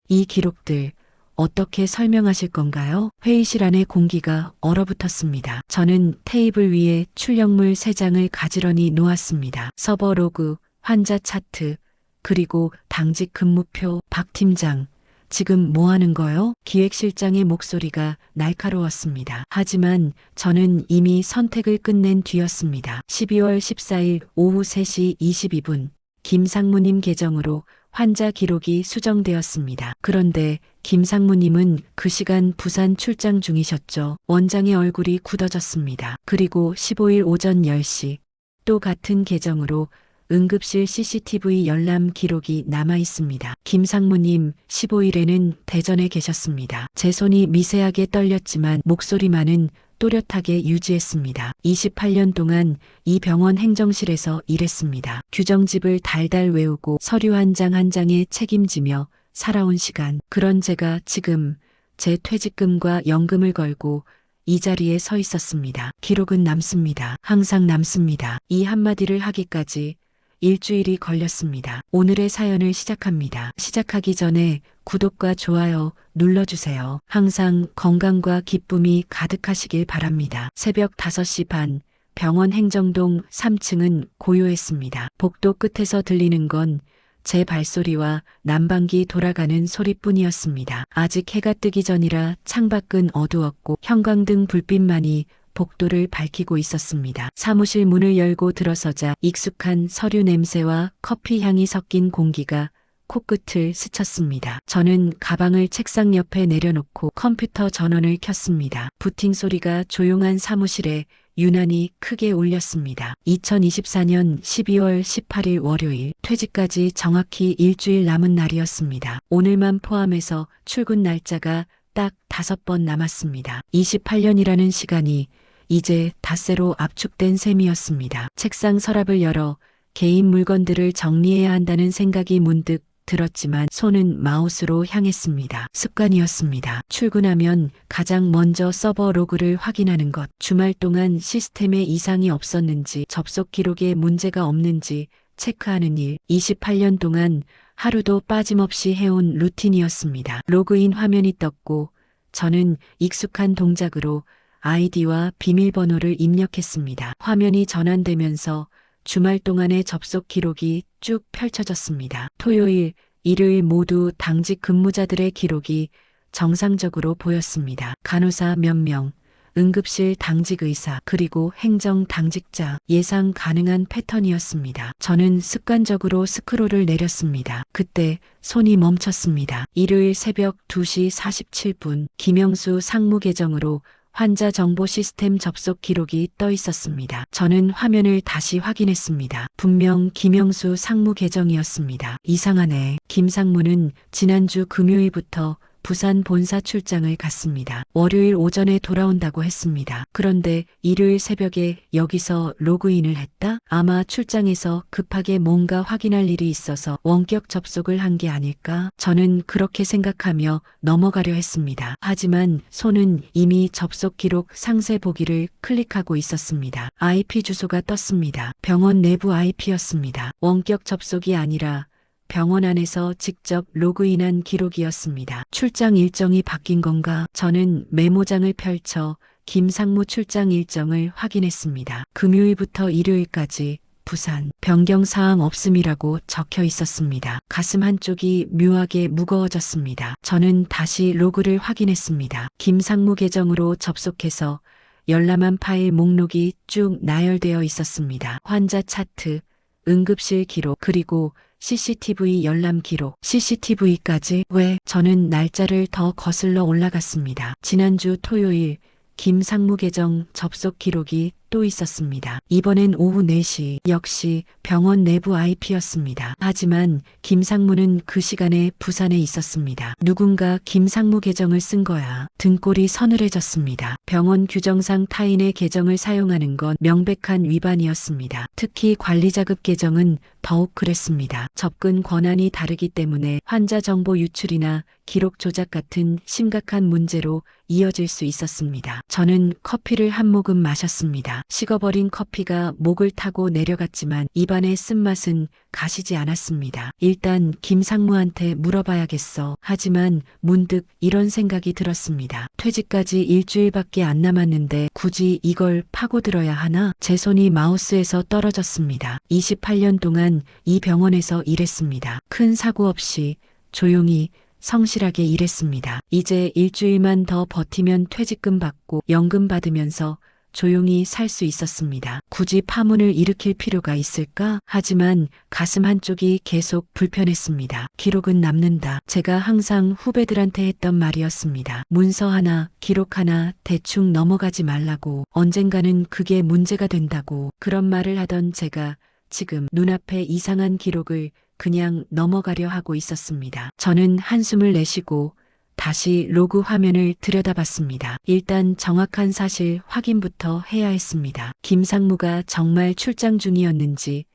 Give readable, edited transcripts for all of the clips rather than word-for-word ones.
이 기록들 어떻게 설명하실 건가요? 회의실 안의 공기가 얼어붙었습니다. 저는 테이블 위에 출력물 3장을 가지런히 놓았습니다. 서버 로그, 환자 차트, 그리고 당직 근무표. 박 팀장, 지금 뭐 하는 거요? 기획실장의 목소리가 날카로웠습니다. 하지만 저는 이미 선택을 끝낸 뒤였습니다. 12월 14일 오후 3시 22분, 김상무님 계정으로 환자 기록이 수정되었습니다. 그런데 김상무님은 그 시간 부산 출장 중이셨죠. 원장의 얼굴이 굳어졌습니다. 그리고 15일 오전 10시, 또 같은 계정으로 응급실 CCTV 열람 기록이 남아 있습니다. 김상무님, 15일에는 대전에 계셨습니다. 제 손이 미세하게 떨렸지만 목소리만은 또렷하게 유지했습니다. 28년 동안 이 병원 행정실에서 일했습니다. 규정집을 달달 외우고 서류 한 장 한 장에 책임지며 살아온 시간. 그런 제가 지금 제 퇴직금과 연금을 걸고 이 자리에 서 있었습니다. 기록은 남습니다. 항상 남습니다. 이 한마디를 하기까지 일주일이 걸렸습니다. 오늘의 사연을 시작합니다. 시작하기 전에 구독과 좋아요 눌러주세요. 항상 건강과 기쁨이 가득하시길 바랍니다. 새벽 5시 반, 병원 행정동 3층은 고요했습니다. 복도 끝에서 들리는 건 제 발소리와 난방기 돌아가는 소리뿐이었습니다. 아직 해가 뜨기 전이라 창밖은 어두웠고 형광등 불빛만이 복도를 밝히고 있었습니다. 사무실 문을 열고 들어서자 익숙한 서류 냄새와 커피 향이 섞인 공기가 코끝을 스쳤습니다. 저는 가방을 책상 옆에 내려놓고 컴퓨터 전원을 켰습니다. 부팅 소리가 조용한 사무실에 유난히 크게 울렸습니다. 2024년 12월 18일 월요일, 퇴직까지 정확히 일주일 남은 날이었습니다. 오늘만 포함해서 출근 날짜가 딱 5번 남았습니다. 28년이라는 시간이 이제 닷새로 압축된 셈이었습니다. 책상 서랍을 열어 개인 물건들을 정리해야 한다는 생각이 문득 들었지만 손은 마우스로 향했습니다. 습관이었습니다. 출근하면 가장 먼저 서버 로그를 확인하는 것, 주말 동안 시스템에 이상이 없었는지, 접속 기록에 문제가 없는지 체크하는 일, 28년 동안 하루도 빠짐없이 해온 루틴이었습니다. 로그인 화면이 떴고 저는 익숙한 동작으로 아이디와 비밀번호를 입력했습니다. 화면이 전환되면서 주말 동안의 접속 기록이 쭉 펼쳐졌습니다. 토요일, 일요일 모두 당직 근무자들의 기록이 정상적으로 보였습니다. 간호사 몇 명, 응급실 당직 의사, 그리고 행정 당직자. 예상 가능한 패턴이었습니다. 저는 습관적으로 스크롤을 내렸습니다. 그때 손이 멈췄습니다. 일요일 새벽 2시 47분, 김영수 상무 계정으로 환자 정보 시스템 접속 기록이 떠 있었습니다. 저는 화면을 다시 확인했습니다. 분명 김영수 상무 계정이었습니다. 이상하네. 김상무는 지난주 금요일부터 부산 본사 출장을 갔습니다. 월요일 오전에 돌아온다고 했습니다. 그런데 일요일 새벽에 여기서 로그인을 했다? 아마 출장에서 급하게 뭔가 확인할 일이 있어서 원격 접속을 한 게 아닐까? 저는 그렇게 생각하며 넘어가려 했습니다. 하지만 손은 이미 접속 기록 상세 보기를 클릭하고 있었습니다. IP 주소가 떴습니다. 병원 내부 IP였습니다. 원격 접속이 아니라 병원 안에서 직접 로그인한 기록이었습니다. 출장 일정이 바뀐 건가? 저는 메모장을 펼쳐 김상무 출장 일정을 확인했습니다. 금요일부터 일요일까지 부산, 변경 사항 없음이라고 적혀 있었습니다. 가슴 한쪽이 묘하게 무거워졌습니다. 저는 다시 로그를 확인했습니다. 김상무 계정으로 접속해서 열람한 파일 목록이 쭉 나열되어 있었습니다. 환자 차트, 응급실 기록, 그리고 CCTV 열람 기록. CCTV까지? 왜? 저는 날짜를 더 거슬러 올라갔습니다. 지난주 토요일 김상무 계정 접속 기록이 또 있었습니다. 이번엔 오후 4시, 역시 병원 내부 IP였습니다. 하지만 김상무는 그 시간에 부산에 있었습니다. 누군가 김상무 계정을 쓴 거야. 등골이 서늘해졌습니다. 병원 규정상 타인의 계정을 사용하는 건 명백한 위반이었습니다. 특히 관리자급 계정은 더욱 그랬습니다. 접근 권한이 다르기 때문에 환자 정보 유출이나 기록 조작 같은 심각한 문제로 이어질 수 있었습니다. 저는 커피를 한 모금 마셨습니다. 식어버린 커피가 목을 타고 내려갔지만 입안의 쓴맛은 가시지 않았습니다. 일단 김상무한테 물어봐야겠어. 하지만 문득 이런 생각이 들었습니다. 퇴직까지 일주일밖에 안 남았는데 굳이 이걸 파고들어야 하나? 제 손이 마우스에서 떨어졌습니다. 28년 동안 이 병원에서 일했습니다. 큰 사고 없이 조용히 성실하게 일했습니다. 이제 일주일만 더 버티면 퇴직금 받고 연금 받으면서 조용히 살 수 있었습니다. 굳이 파문을 일으킬 필요가 있을까? 하지만 가슴 한쪽이 계속 불편했습니다. 기록은 남는다. 제가 항상 후배들한테 했던 말이었습니다. 문서 하나, 기록 하나 대충 넘어가지 말라고. 언젠가는 그게 문제가 된다고. 그런 말을 하던 제가 지금 눈앞에 이상한 기록을 그냥 넘어가려 하고 있었습니다. 저는 한숨을 내쉬고 다시 로그 화면을 들여다봤습니다. 일단 정확한 사실 확인부터 해야 했습니다. 김상무가 정말 출장 중이었는지,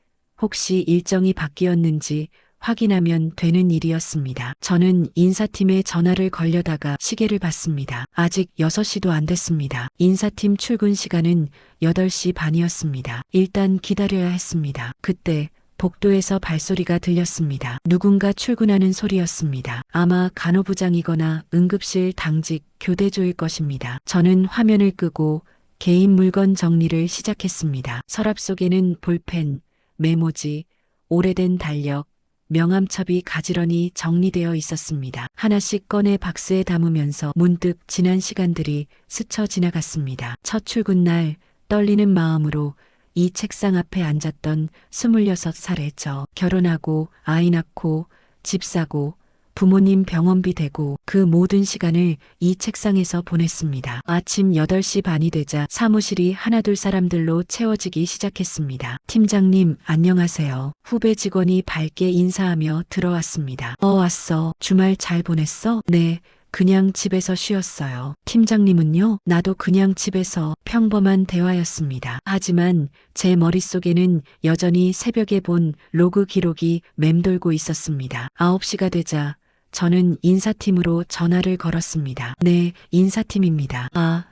혹시 일정이 바뀌었는지 확인하면 되는 일이었습니다. 저는 인사팀에 전화를 걸려다가 시계를 봤습니다. 아직 6시도 안 됐습니다. 인사팀 출근 시간은 8시 반이었습니다. 일단 기다려야 했습니다. 그때 복도에서 발소리가 들렸습니다. 누군가 출근하는 소리였습니다. 아마 간호부장이거나 응급실 당직 교대조일 것입니다. 저는 화면을 끄고 개인 물건 정리를 시작했습니다. 서랍 속에는 볼펜, 메모지, 오래된 달력, 명함첩이 가지런히 정리되어 있었습니다. 하나씩 꺼내 박스에 담으면서 문득 지난 시간들이 스쳐 지나갔습니다. 첫 출근 날 떨리는 마음으로 이 책상 앞에 앉았던 26살의 저, 결혼하고 아이 낳고 집 사고 부모님 병원비 대고 그 모든 시간을 이 책상에서 보냈습니다. 아침 8시 반이 되자 사무실이 하나둘 사람들로 채워지기 시작했습니다. 팀장님, 안녕하세요. 후배 직원이 밝게 인사하며 들어왔습니다. 왔어. 주말 잘 보냈어? 네. 그냥 집에서 쉬었어요. 팀장님은요? 나도 그냥 집에서. 평범한 대화였습니다. 하지만 제 머릿속에는 여전히 새벽에 본 로그 기록이 맴돌고 있었습니다. 9시가 되자 저는 인사팀으로 전화를 걸었습니다. 네, 인사팀입니다.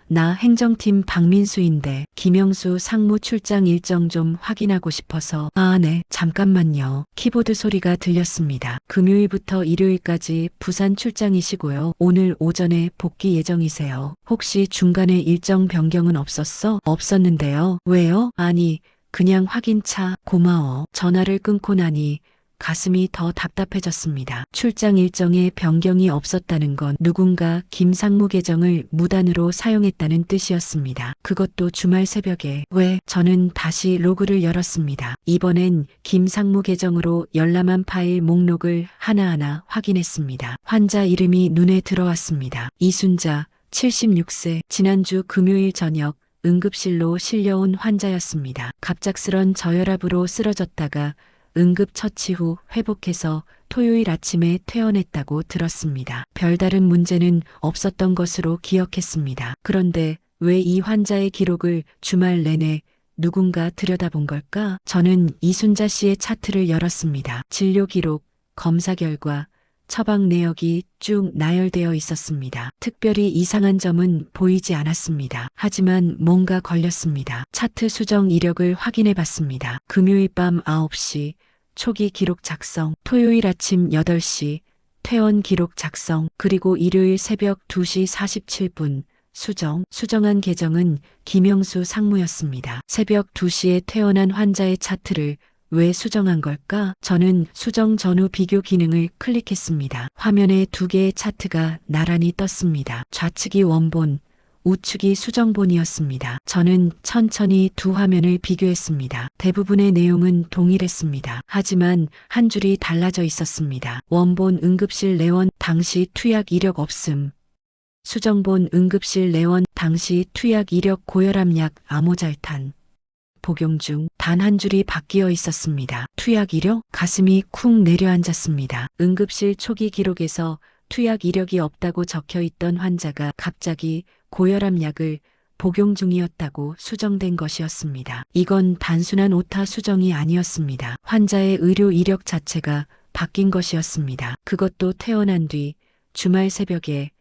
나 행정팀 박민수인데 김영수 상무 출장 일정 좀 확인하고 싶어서. 네, 잠깐만요. 키보드 소리가 들렸습니다. 금요일부터 일요일까지 부산 출장이시고요. 오늘 오전에 복귀 예정이세요. 혹시 중간에 일정 변경은 없었어? 없었는데요. 왜요? 아니, 그냥 확인차. 고마워. 전화를 끊고 나니 가슴이 더 답답해졌습니다. 출장 일정에 변경이 없었다는 건 누군가 김상무 계정을 무단으로 사용했다는 뜻이었습니다. 그것도 주말 새벽에. 왜? 저는 다시 로그를 열었습니다. 이번엔 김상무 계정으로 열람한 파일 목록을 하나하나 확인했습니다. 환자 이름이 눈에 들어왔습니다. 이순자, 76세, 지난주 금요일 저녁 응급실로 실려온 환자였습니다. 갑작스런 저혈압으로 쓰러졌다가 응급처치 후 회복해서 토요일 아침에 퇴원했다고 들었습니다. 별다른 문제는 없었던 것으로 기억했습니다. 그런데 왜 이 환자의 기록을 주말 내내 누군가 들여다본 걸까? 저는 이순자 씨의 차트를 열었습니다. 진료 기록, 검사 결과, 처방 내역이 쭉 나열되어 있었습니다. 특별히 이상한 점은 보이지 않았습니다. 하지만 뭔가 걸렸습니다. 차트 수정 이력을 확인해 봤습니다. 금요일 밤 9시 초기 기록 작성, 토요일 아침 8시 퇴원 기록 작성, 그리고 일요일 새벽 2시 47분 수정한 계정은 김영수 상무였습니다. 새벽 2시에 퇴원한 환자의 차트를 왜 수정한 걸까? 저는 수정 전후 비교 기능을 클릭했습니다. 화면에 두 개의 차트가 나란히 떴습니다. 좌측이 원본, 우측이 수정본이었습니다. 저는 천천히 두 화면을 비교했습니다. 대부분의 내용은 동일했습니다. 하지만 한 줄이 달라져 있었습니다. 원본 응급실 내원 당시 투약 이력 없음. 수정본 응급실 내원 당시 투약 이력 고혈압약 아모잘탄 복용 중. 단 한 줄이 바뀌어 있었습니다. 투약 이력? 가슴이 쿵 내려앉았습니다. 응급실 초기 기록에서 투약 이력이 없다고 적혀 있던 환자가 갑자기 고혈압 약을 복용 중이었다고 수정된 것이었습니다. 이건 단순한 오타 수정이 아니었습니다. 환자의 의료 이력 자체가 바뀐 것이었습니다. 그것도 퇴원한 뒤 주말 새벽에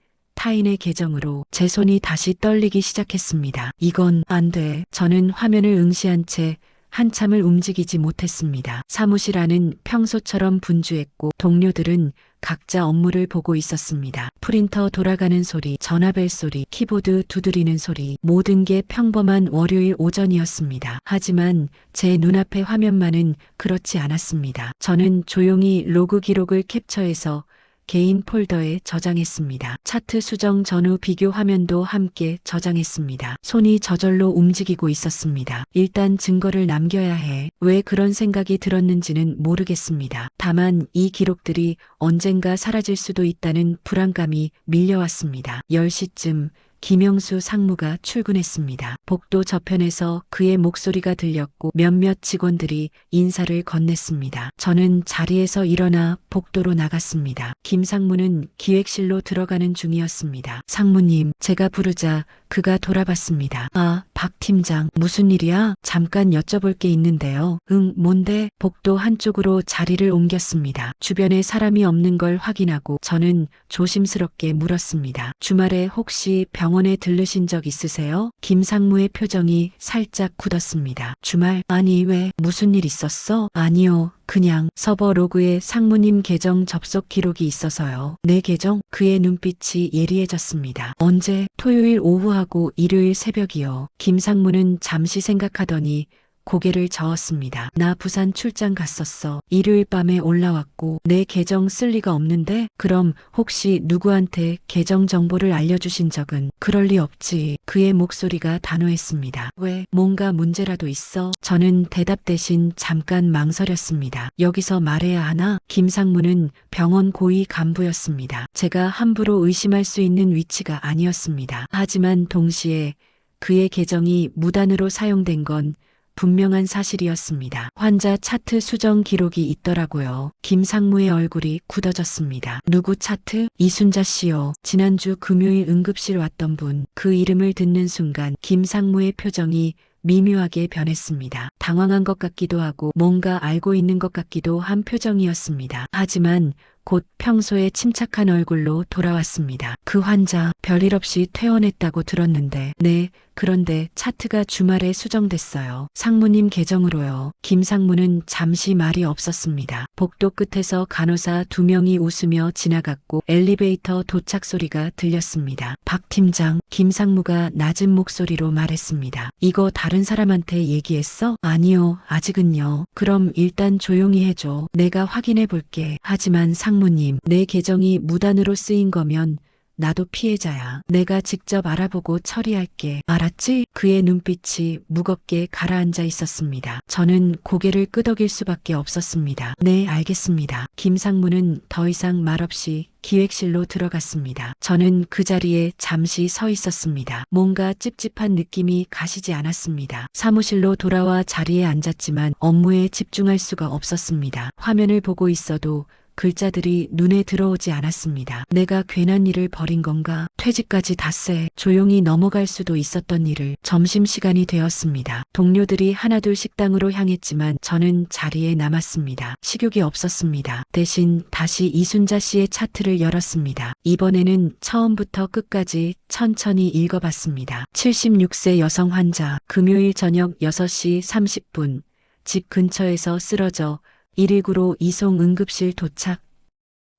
타인의 계정으로 제 손이 다시 떨리기 시작했습니다. 이건 안 돼. 저는 화면을 응시한 채 한참을 움직이지 못했습니다. 사무실 안은 평소처럼 분주했고 동료들은 각자 업무를 보고 있었습니다. 프린터 돌아가는 소리, 전화벨 소리, 키보드 두드리는 소리, 모든 게 평범한 월요일 오전이었습니다. 하지만 제 눈앞의 화면만은 그렇지 않았습니다. 저는 조용히 로그 기록을 캡처해서 개인 폴더에 저장했습니다. 차트 수정 전후 비교 화면도 함께 저장했습니다. 손이 저절로 움직이고 있었습니다. 일단 증거를 남겨야 해. 왜 그런 생각이 들었는지는 모르겠습니다. 다만 이 기록들이 언젠가 사라질 수도 있다는 불안감이 밀려왔습니다. 10시쯤 김영수 상무가 출근했습니다. 복도 저편에서 그의 목소리가 들렸고 몇몇 직원들이 인사를 건넸습니다. 저는 자리에서 일어나 복도로 나갔습니다. 김 상무는 기획실로 들어가는 중이었습니다. 상무님, 제가 부르자 그가 돌아봤습니다. 아, 박 팀장, 무슨 일이야? 잠깐 여쭤볼 게 있는데요. 응, 뭔데? 복도 한쪽으로 자리를 옮겼습니다. 주변에 사람이 없는 걸 확인하고 저는 조심스럽게 물었습니다. 주말에 혹시 병원에 들르신 적 있으세요? 김 상무의 표정이 살짝 굳었습니다. 주말? 아니, 왜? 무슨 일 있었어? 아니요. 그냥 서버 로그에 상무님 계정 접속 기록이 있어서요. 내 계정? 그의 눈빛이 예리해졌습니다. 언제? 토요일 오후하고 일요일 새벽이요. 김 상무는 잠시 생각하더니 고개를 저었습니다. 나 부산 출장 갔었어. 일요일 밤에 올라왔고 내 계정 쓸 리가 없는데? 그럼 혹시 누구한테 계정 정보를 알려주신 적은? 그럴 리 없지. 그의 목소리가 단호했습니다. 왜? 뭔가 문제라도 있어? 저는 대답 대신 잠깐 망설였습니다. 여기서 말해야 하나? 김 상무는 병원 고위 간부였습니다. 제가 함부로 의심할 수 있는 위치가 아니었습니다. 하지만 동시에 그의 계정이 무단으로 사용된 건 분명한 사실이었습니다. 환자 차트 수정 기록이 있더라고요. 김 상무의 얼굴이 굳어졌습니다. 누구 차트? 이순자 씨요. 지난주 금요일 응급실 왔던 분. 그 이름을 듣는 순간 김 상무의 표정이 미묘하게 변했습니다. 당황한 것 같기도 하고 뭔가 알고 있는 것 같기도 한 표정이었습니다. 하지만 곧 평소에 침착한 얼굴로 돌아왔습니다. 그 환자 별일 없이 퇴원했다고 들었는데. 네, 그런데 차트가 주말에 수정됐어요. 상무님 계정으로요. 김 상무는 잠시 말이 없었습니다. 복도 끝에서 간호사 2명이 웃으며 지나갔고 엘리베이터 도착 소리가 들렸습니다. 박 팀장, 김 상무가 낮은 목소리로 말했습니다. 이거 다른 사람한테 얘기했어? 아니요, 아직은요. 그럼 일단 조용히 해줘. 내가 확인해 볼게. 하지만 상무님, 내 계정이 무단으로 쓰인 거면 나도 피해자야. 내가 직접 알아보고 처리할게. 알았지? 그의 눈빛이 무겁게 가라앉아 있었습니다. 저는 고개를 끄덕일 수밖에 없었습니다. 네, 알겠습니다. 김 상무는 더 이상 말없이 기획실로 들어갔습니다. 저는 그 자리에 잠시 서 있었습니다. 뭔가 찝찝한 느낌이 가시지 않았습니다. 사무실로 돌아와 자리에 앉았지만 업무에 집중할 수가 없었습니다. 화면을 보고 있어도 글자들이 눈에 들어오지 않았습니다. 내가 괜한 일을 벌인 건가? 퇴직까지 닷새 조용히 넘어갈 수도 있었던 일을. 점심시간이 되었습니다. 동료들이 하나둘 식당으로 향했지만 저는 자리에 남았습니다. 식욕이 없었습니다. 대신 다시 이순자 씨의 차트를 열었습니다. 이번에는 처음부터 끝까지 천천히 읽어봤습니다. 76세 여성 환자, 금요일 저녁 6시 30분, 집 근처에서 쓰러져 119로 이송 응급실 도착.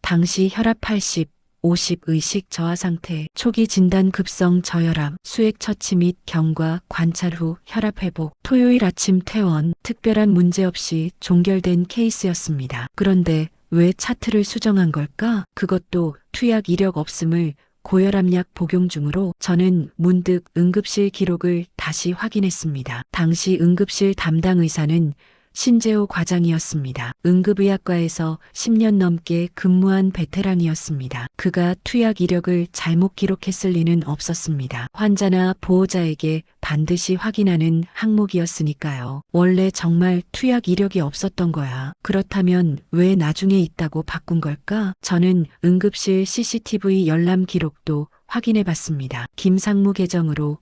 당시 혈압 80, 50 의식 저하 상태, 초기 진단 급성 저혈압, 수액 처치 및 경과 관찰 후 혈압 회복, 토요일 아침 퇴원, 특별한 문제 없이 종결된 케이스였습니다. 그런데 왜 차트를 수정한 걸까? 그것도 투약 이력 없음을 고혈압약 복용 중으로. 저는 문득 응급실 기록을 다시 확인했습니다. 당시 응급실 담당 의사는 신재호 과장이었습니다. 응급의학과에서 10년 넘게 근무한 베테랑이었습니다. 그가 투약 이력을 잘못 기록했을 리는 없었습니다. 환자나 보호자에게 반드시 확인하는 항목이었으니까요. 원래 정말 투약 이력이 없었던 거야. 그렇다면 왜 나중에 있다고 바꾼 걸까? 저는 응급실 CCTV 열람 기록도 확인해 봤습니다. 김 상무 계정으로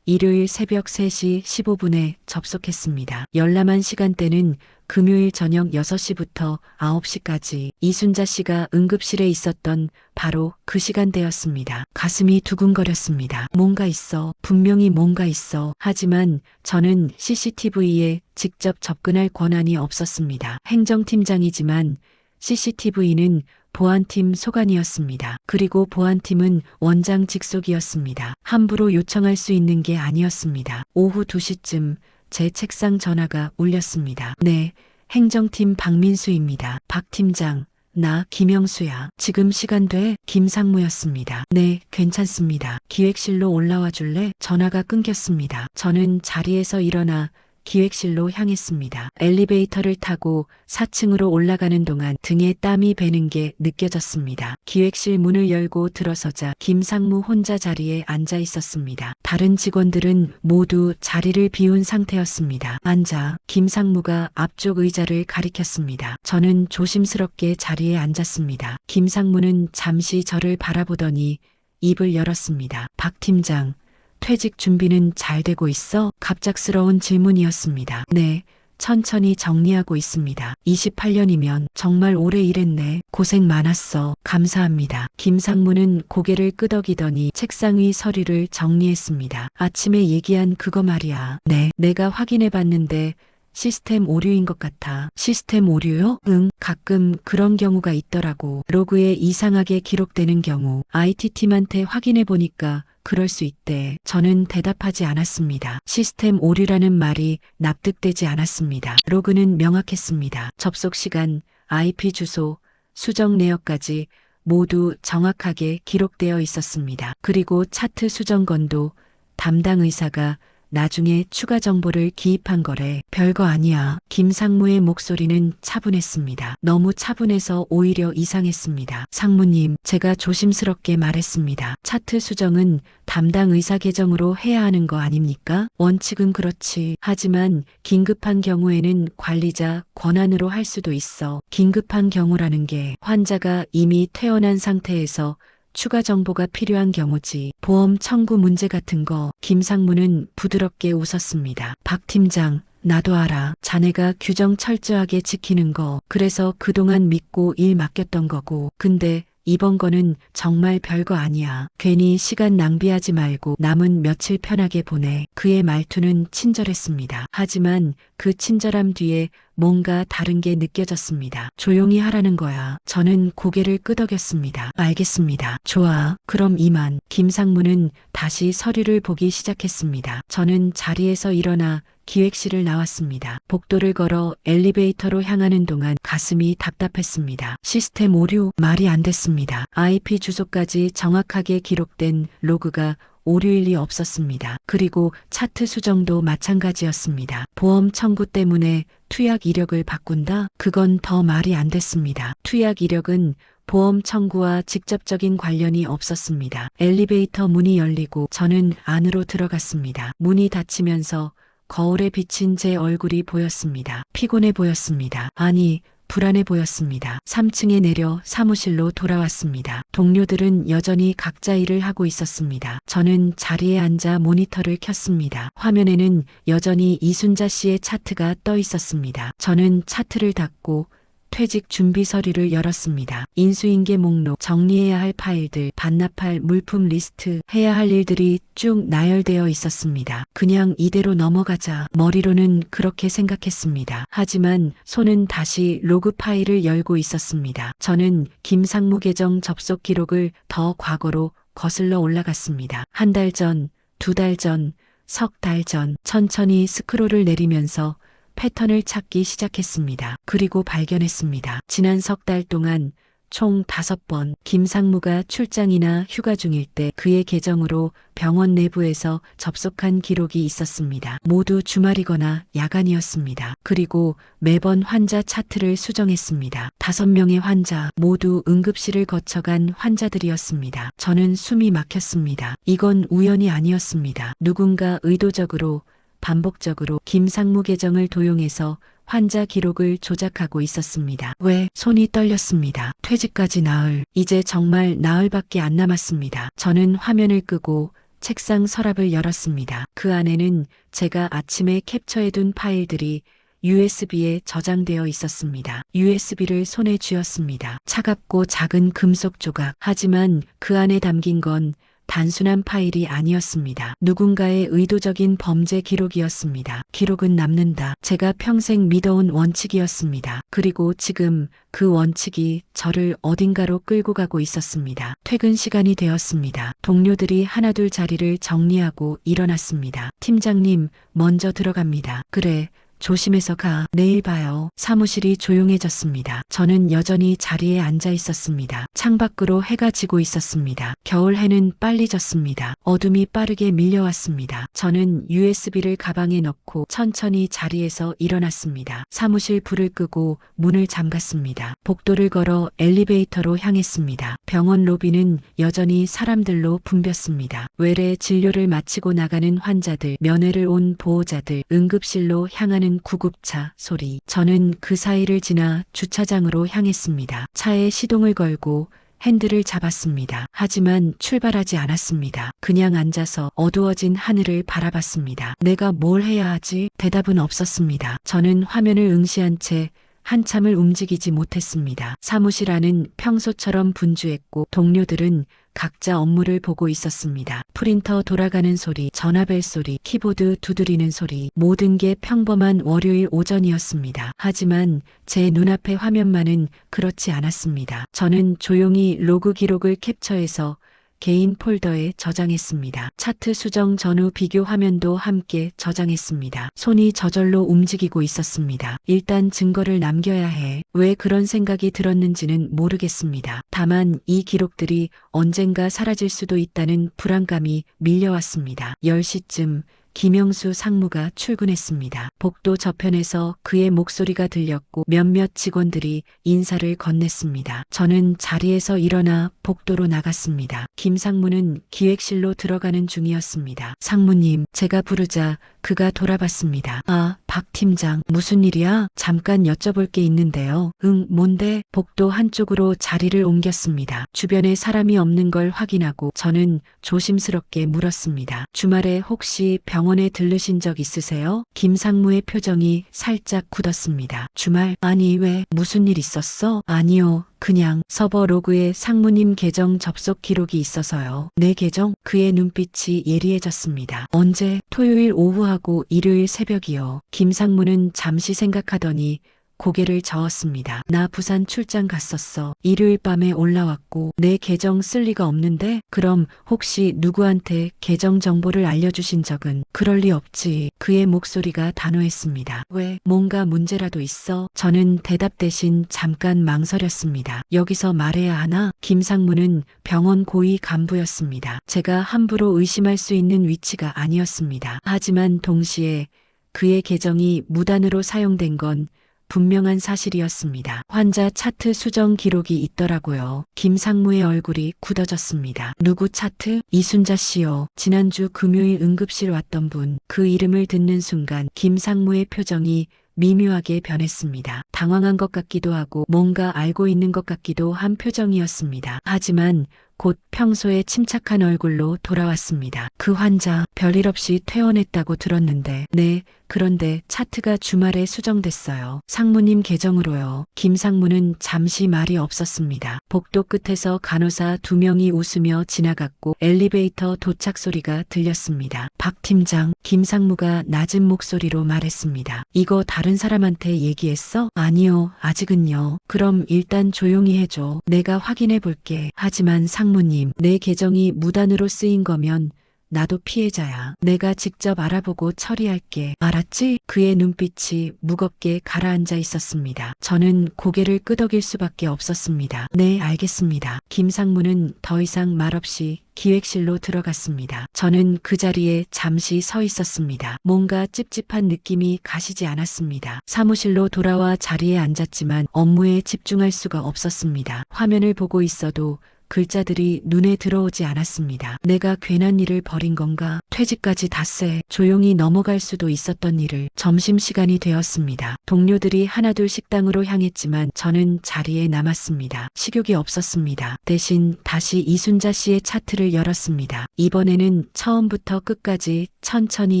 일요일 새벽 3시 15분에 접속했습니다. 열람한 시간대는 금요일 저녁 6시부터 9시까지 이순자 씨가 응급실에 있었던 바로 그 시간대였습니다. 가슴이 두근거렸습니다. 뭔가 있어. 분명히 뭔가 있어. 하지만 저는 CCTV에 직접 접근할 권한이 없었습니다. 행정팀장이지만 CCTV는 보안팀 소관이었습니다. 그리고 보안팀은 원장 직속이었습니다. 함부로 요청할 수 있는 게 아니었습니다. 오후 2시쯤 제 책상 전화가 울렸습니다. 네, 행정팀 박민수입니다. 박 팀장, 나 김영수야. 지금 시간 돼? 김상무였습니다. 네, 괜찮습니다. 기획실로 올라와 줄래? 전화가 끊겼습니다. 저는 자리에서 일어나 기획실로 향했습니다. 엘리베이터를 타고 4층으로 올라가는 동안 등에 땀이 배는 게 느껴졌습니다. 기획실 문을 열고 들어서자 김상무 혼자 자리에 앉아 있었습니다. 다른 직원들은 모두 자리를 비운 상태였습니다. 앉아. 김상무가 앞쪽 의자를 가리켰습니다. 저는 조심스럽게 자리에 앉았습니다. 김상무는 잠시 저를 바라보더니 입을 열었습니다. 박 팀장, 퇴직 준비는 잘 되고 있어? 갑작스러운 질문이었습니다. 네, 천천히 정리하고 있습니다. 28년이면 정말 오래 일했네. 고생 많았어. 감사합니다. 김상무는 고개를 끄덕이더니 책상 위 서류를 정리했습니다. 아침에 얘기한 그거 말이야. 네, 내가 확인해 봤는데 시스템 오류인 것 같아. 시스템 오류요? 응, 가끔 그런 경우가 있더라고. 로그에 이상하게 기록되는 경우. IT팀한테 확인해 보니까 그럴 수 있대. 저는 대답하지 않았습니다. 시스템 오류라는 말이 납득되지 않았습니다. 로그는 명확했습니다. 접속 시간, IP 주소, 수정 내역까지 모두 정확하게 기록되어 있었습니다. 그리고 차트 수정건도 담당 의사가 나중에 추가 정보를 기입한 거래. 별거 아니야. 김상무의 목소리는 차분했습니다. 너무 차분해서 오히려 이상했습니다. 상무님, 제가 조심스럽게 말했습니다. 차트 수정은 담당 의사 계정으로 해야 하는 거 아닙니까? 원칙은 그렇지. 하지만 긴급한 경우에는 관리자 권한으로 할 수도 있어. 긴급한 경우라는 게 환자가 이미 퇴원한 상태에서 추가 정보가 필요한 경우지. 보험 청구 문제 같은 거. 김상무는 부드럽게 웃었습니다. 박 팀장, 나도 알아. 자네가 규정 철저하게 지키는 거. 그래서 그동안 믿고 일 맡겼던 거고. 근데 이번 거는 정말 별거 아니야. 괜히 시간 낭비하지 말고 남은 며칠 편하게 보내. 그의 말투는 친절했습니다. 하지만 그 친절함 뒤에 뭔가 다른 게 느껴졌습니다. 조용히 하라는 거야. 저는 고개를 끄덕였습니다. 알겠습니다. 좋아. 그럼 이만. 김상무는 다시 서류를 보기 시작했습니다. 저는 자리에서 일어나 기획실을 나왔습니다. 복도를 걸어 엘리베이터로 향하는 동안 가슴이 답답했습니다. 시스템 오류, 말이 안 됐습니다. IP 주소까지 정확하게 기록된 로그가 오류일 리 없었습니다. 그리고 차트 수정도 마찬가지였습니다. 보험 청구 때문에 투약 이력을 바꾼다? 그건 더 말이 안 됐습니다. 투약 이력은 보험 청구와 직접적인 관련이 없었습니다. 엘리베이터 문이 열리고 저는 안으로 들어갔습니다. 문이 닫히면서 거울에 비친 제 얼굴이 보였습니다. 피곤해 보였습니다. 아니, 불안해 보였습니다. 3층에 내려 사무실로 돌아왔습니다. 동료들은 여전히 각자 일을 하고 있었습니다. 저는 자리에 앉아 모니터를 켰습니다. 화면에는 여전히 이순자 씨의 차트가 떠 있었습니다. 저는 차트를 닫고 퇴직 준비 서류를 열었습니다. 인수인계 목록, 정리해야 할 파일들, 반납할 물품 리스트, 해야 할 일들이 쭉 나열되어 있었습니다. 그냥 이대로 넘어가자. 머리로는 그렇게 생각했습니다. 하지만 손은 다시 로그 파일을 열고 있었습니다. 저는 김상무 계정 접속 기록을 더 과거로 거슬러 올라갔습니다. 한 달 전, 2달 전, 석 달 전, 천천히 스크롤을 내리면서 패턴을 찾기 시작했습니다. 그리고 발견했습니다. 지난 석 달 동안 총 5번 김상무가 출장이나 휴가 중일 때 그의 계정으로 병원 내부에서 접속한 기록이 있었습니다. 모두 주말이거나 야간이었습니다. 그리고 매번 환자 차트를 수정했습니다. 5명의 환자, 모두 응급실을 거쳐간 환자들이었습니다. 저는 숨이 막혔습니다. 이건 우연이 아니었습니다. 누군가 의도적으로 반복적으로 김상무 계정을 도용해서 환자 기록을 조작하고 있었습니다. 왜? 손이 떨렸습니다. 퇴직까지 나흘, 이제 정말 나흘밖에 안 남았습니다. 저는 화면을 끄고 책상 서랍을 열었습니다. 그 안에는 제가 아침에 캡처해둔 파일들이 USB에 저장되어 있었습니다. USB를 손에 쥐었습니다. 차갑고 작은 금속 조각. 하지만 그 안에 담긴 건 단순한 파일이 아니었습니다. 누군가의 의도적인 범죄 기록이었습니다. 기록은 남는다. 제가 평생 믿어온 원칙이었습니다. 그리고 지금 그 원칙이 저를 어딘가로 끌고 가고 있었습니다. 퇴근 시간이 되었습니다. 동료들이 하나둘 자리를 정리하고 일어났습니다. 팀장님, 먼저 들어갑니다. 그래. 조심해서 가. 내일 봐요. 사무실이 조용해졌습니다. 저는 여전히 자리에 앉아 있었습니다. 창밖으로 해가 지고 있었습니다. 겨울 해는 빨리 졌습니다. 어둠이 빠르게 밀려왔습니다. 저는 USB를 가방에 넣고 천천히 자리에서 일어났습니다. 사무실 불을 끄고 문을 잠갔습니다. 복도를 걸어 엘리베이터로 향했습니다. 병원 로비는 여전히 사람들로 붐볐습니다. 외래 진료를 마치고 나가는 환자들, 면회를 온 보호자들, 응급실로 향하는 구급차 소리. 저는 그 사이를 지나 주차장으로 향했습니다. 차에 시동을 걸고 핸들을 잡았습니다. 하지만 출발하지 않았습니다. 그냥 앉아서 어두워진 하늘을 바라봤습니다. 내가 뭘 해야 하지? 대답은 없었습니다. 저는 화면을 응시한 채 한참을 움직이지 못했습니다. 사무실 안은 평소처럼 분주했고 동료들은 각자 업무를 보고 있었습니다. 프린터 돌아가는 소리, 전화벨 소리, 키보드 두드리는 소리, 모든 게 평범한 월요일 오전이었습니다. 하지만 제 눈앞의 화면만은 그렇지 않았습니다. 저는 조용히 로그 기록을 캡처해서 개인 폴더에 저장했습니다. 차트 수정 전후 비교 화면도 함께 저장했습니다. 손이 저절로 움직이고 있었습니다. 일단 증거를 남겨야 해. 왜 그런 생각이 들었는지는 모르겠습니다. 다만 이 기록들이 언젠가 사라질 수도 있다는 불안감이 밀려왔습니다. 10시쯤 김영수 상무가 출근했습니다. 복도 저편에서 그의 목소리가 들렸고 몇몇 직원들이 인사를 건넸습니다. 저는 자리에서 일어나 복도로 나갔습니다. 김 상무는 기획실로 들어가는 중이었습니다. 상무님, 제가 부르자 그가 돌아봤습니다. 아, 박 팀장, 무슨 일이야? 잠깐 여쭤볼 게 있는데요. 응, 뭔데? 복도 한쪽으로 자리를 옮겼습니다. 주변에 사람이 없는 걸 확인하고 저는 조심스럽게 물었습니다. 주말에 혹시 병원에 들르신 적 있으세요? 김 상무의 표정이 살짝 굳었습니다. 주말? 아니, 왜? 무슨 일 있었어? 아니요. 그냥 서버 로그에 상무님 계정 접속 기록이 있어서요. 내 계정? 그의 눈빛이 예리해졌습니다. 언제? 토요일 오후하고 일요일 새벽이요. 김 상무는 잠시 생각하더니 고개를 저었습니다. 나 부산 출장 갔었어. 일요일 밤에 올라왔고 내 계정 쓸 리가 없는데? 그럼 혹시 누구한테 계정 정보를 알려주신 적은? 그럴 리 없지. 그의 목소리가 단호했습니다. 왜? 뭔가 문제라도 있어? 저는 대답 대신 잠깐 망설였습니다. 여기서 말해야 하나? 김 상무는 병원 고위 간부였습니다. 제가 함부로 의심할 수 있는 위치가 아니었습니다. 하지만 동시에 그의 계정이 무단으로 사용된 건 분명한 사실이었습니다. 환자 차트 수정 기록이 있더라고요. 김 상무의 얼굴이 굳어졌습니다. 누구 차트? 이순자 씨요. 지난주 금요일 응급실 왔던 분. 그 이름을 듣는 순간 김 상무의 표정이 미묘하게 변했습니다. 당황한 것 같기도 하고 뭔가 알고 있는 것 같기도 한 표정이었습니다. 하지만 곧 평소에 침착한 얼굴로 돌아왔습니다. 그 환자 별일 없이 퇴원했다고 들었는데. 네, 그런데 차트가 주말에 수정됐어요. 상무님 계정으로요. 김 상무는 잠시 말이 없었습니다. 복도 끝에서 간호사 2명이 웃으며 지나갔고 엘리베이터 도착 소리가 들렸습니다. 박 팀장, 김 상무가 낮은 목소리로 말했습니다. 이거 다른 사람한테 얘기했어? 아니요, 아직은요. 그럼 일단 조용히 해줘. 내가 확인해 볼게. 하지만 상무님, 내 계정이 무단으로 쓰인 거면 나도 피해자야. 내가 직접 알아보고 처리할게. 알았지? 그의 눈빛이 무겁게 가라앉아 있었습니다. 저는 고개를 끄덕일 수밖에 없었습니다. 네, 알겠습니다. 김 상무는 더 이상 말없이 기획실로 들어갔습니다. 저는 그 자리에 잠시 서 있었습니다. 뭔가 찝찝한 느낌이 가시지 않았습니다. 사무실로 돌아와 자리에 앉았지만 업무에 집중할 수가 없었습니다. 화면을 보고 있어도 글자들이 눈에 들어오지 않았습니다. 내가 괜한 일을 벌인 건가? 퇴직까지 닷새 조용히 넘어갈 수도 있었던 일을. 점심시간이 되었습니다. 동료들이 하나둘 식당으로 향했지만 저는 자리에 남았습니다. 식욕이 없었습니다. 대신 다시 이순자 씨의 차트를 열었습니다. 이번에는 처음부터 끝까지 천천히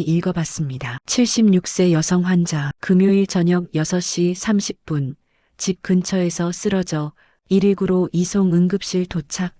읽어봤습니다. 76세 여성 환자, 금요일 저녁 6시 30분, 집 근처에서 쓰러져 119로 이송 응급실 도착.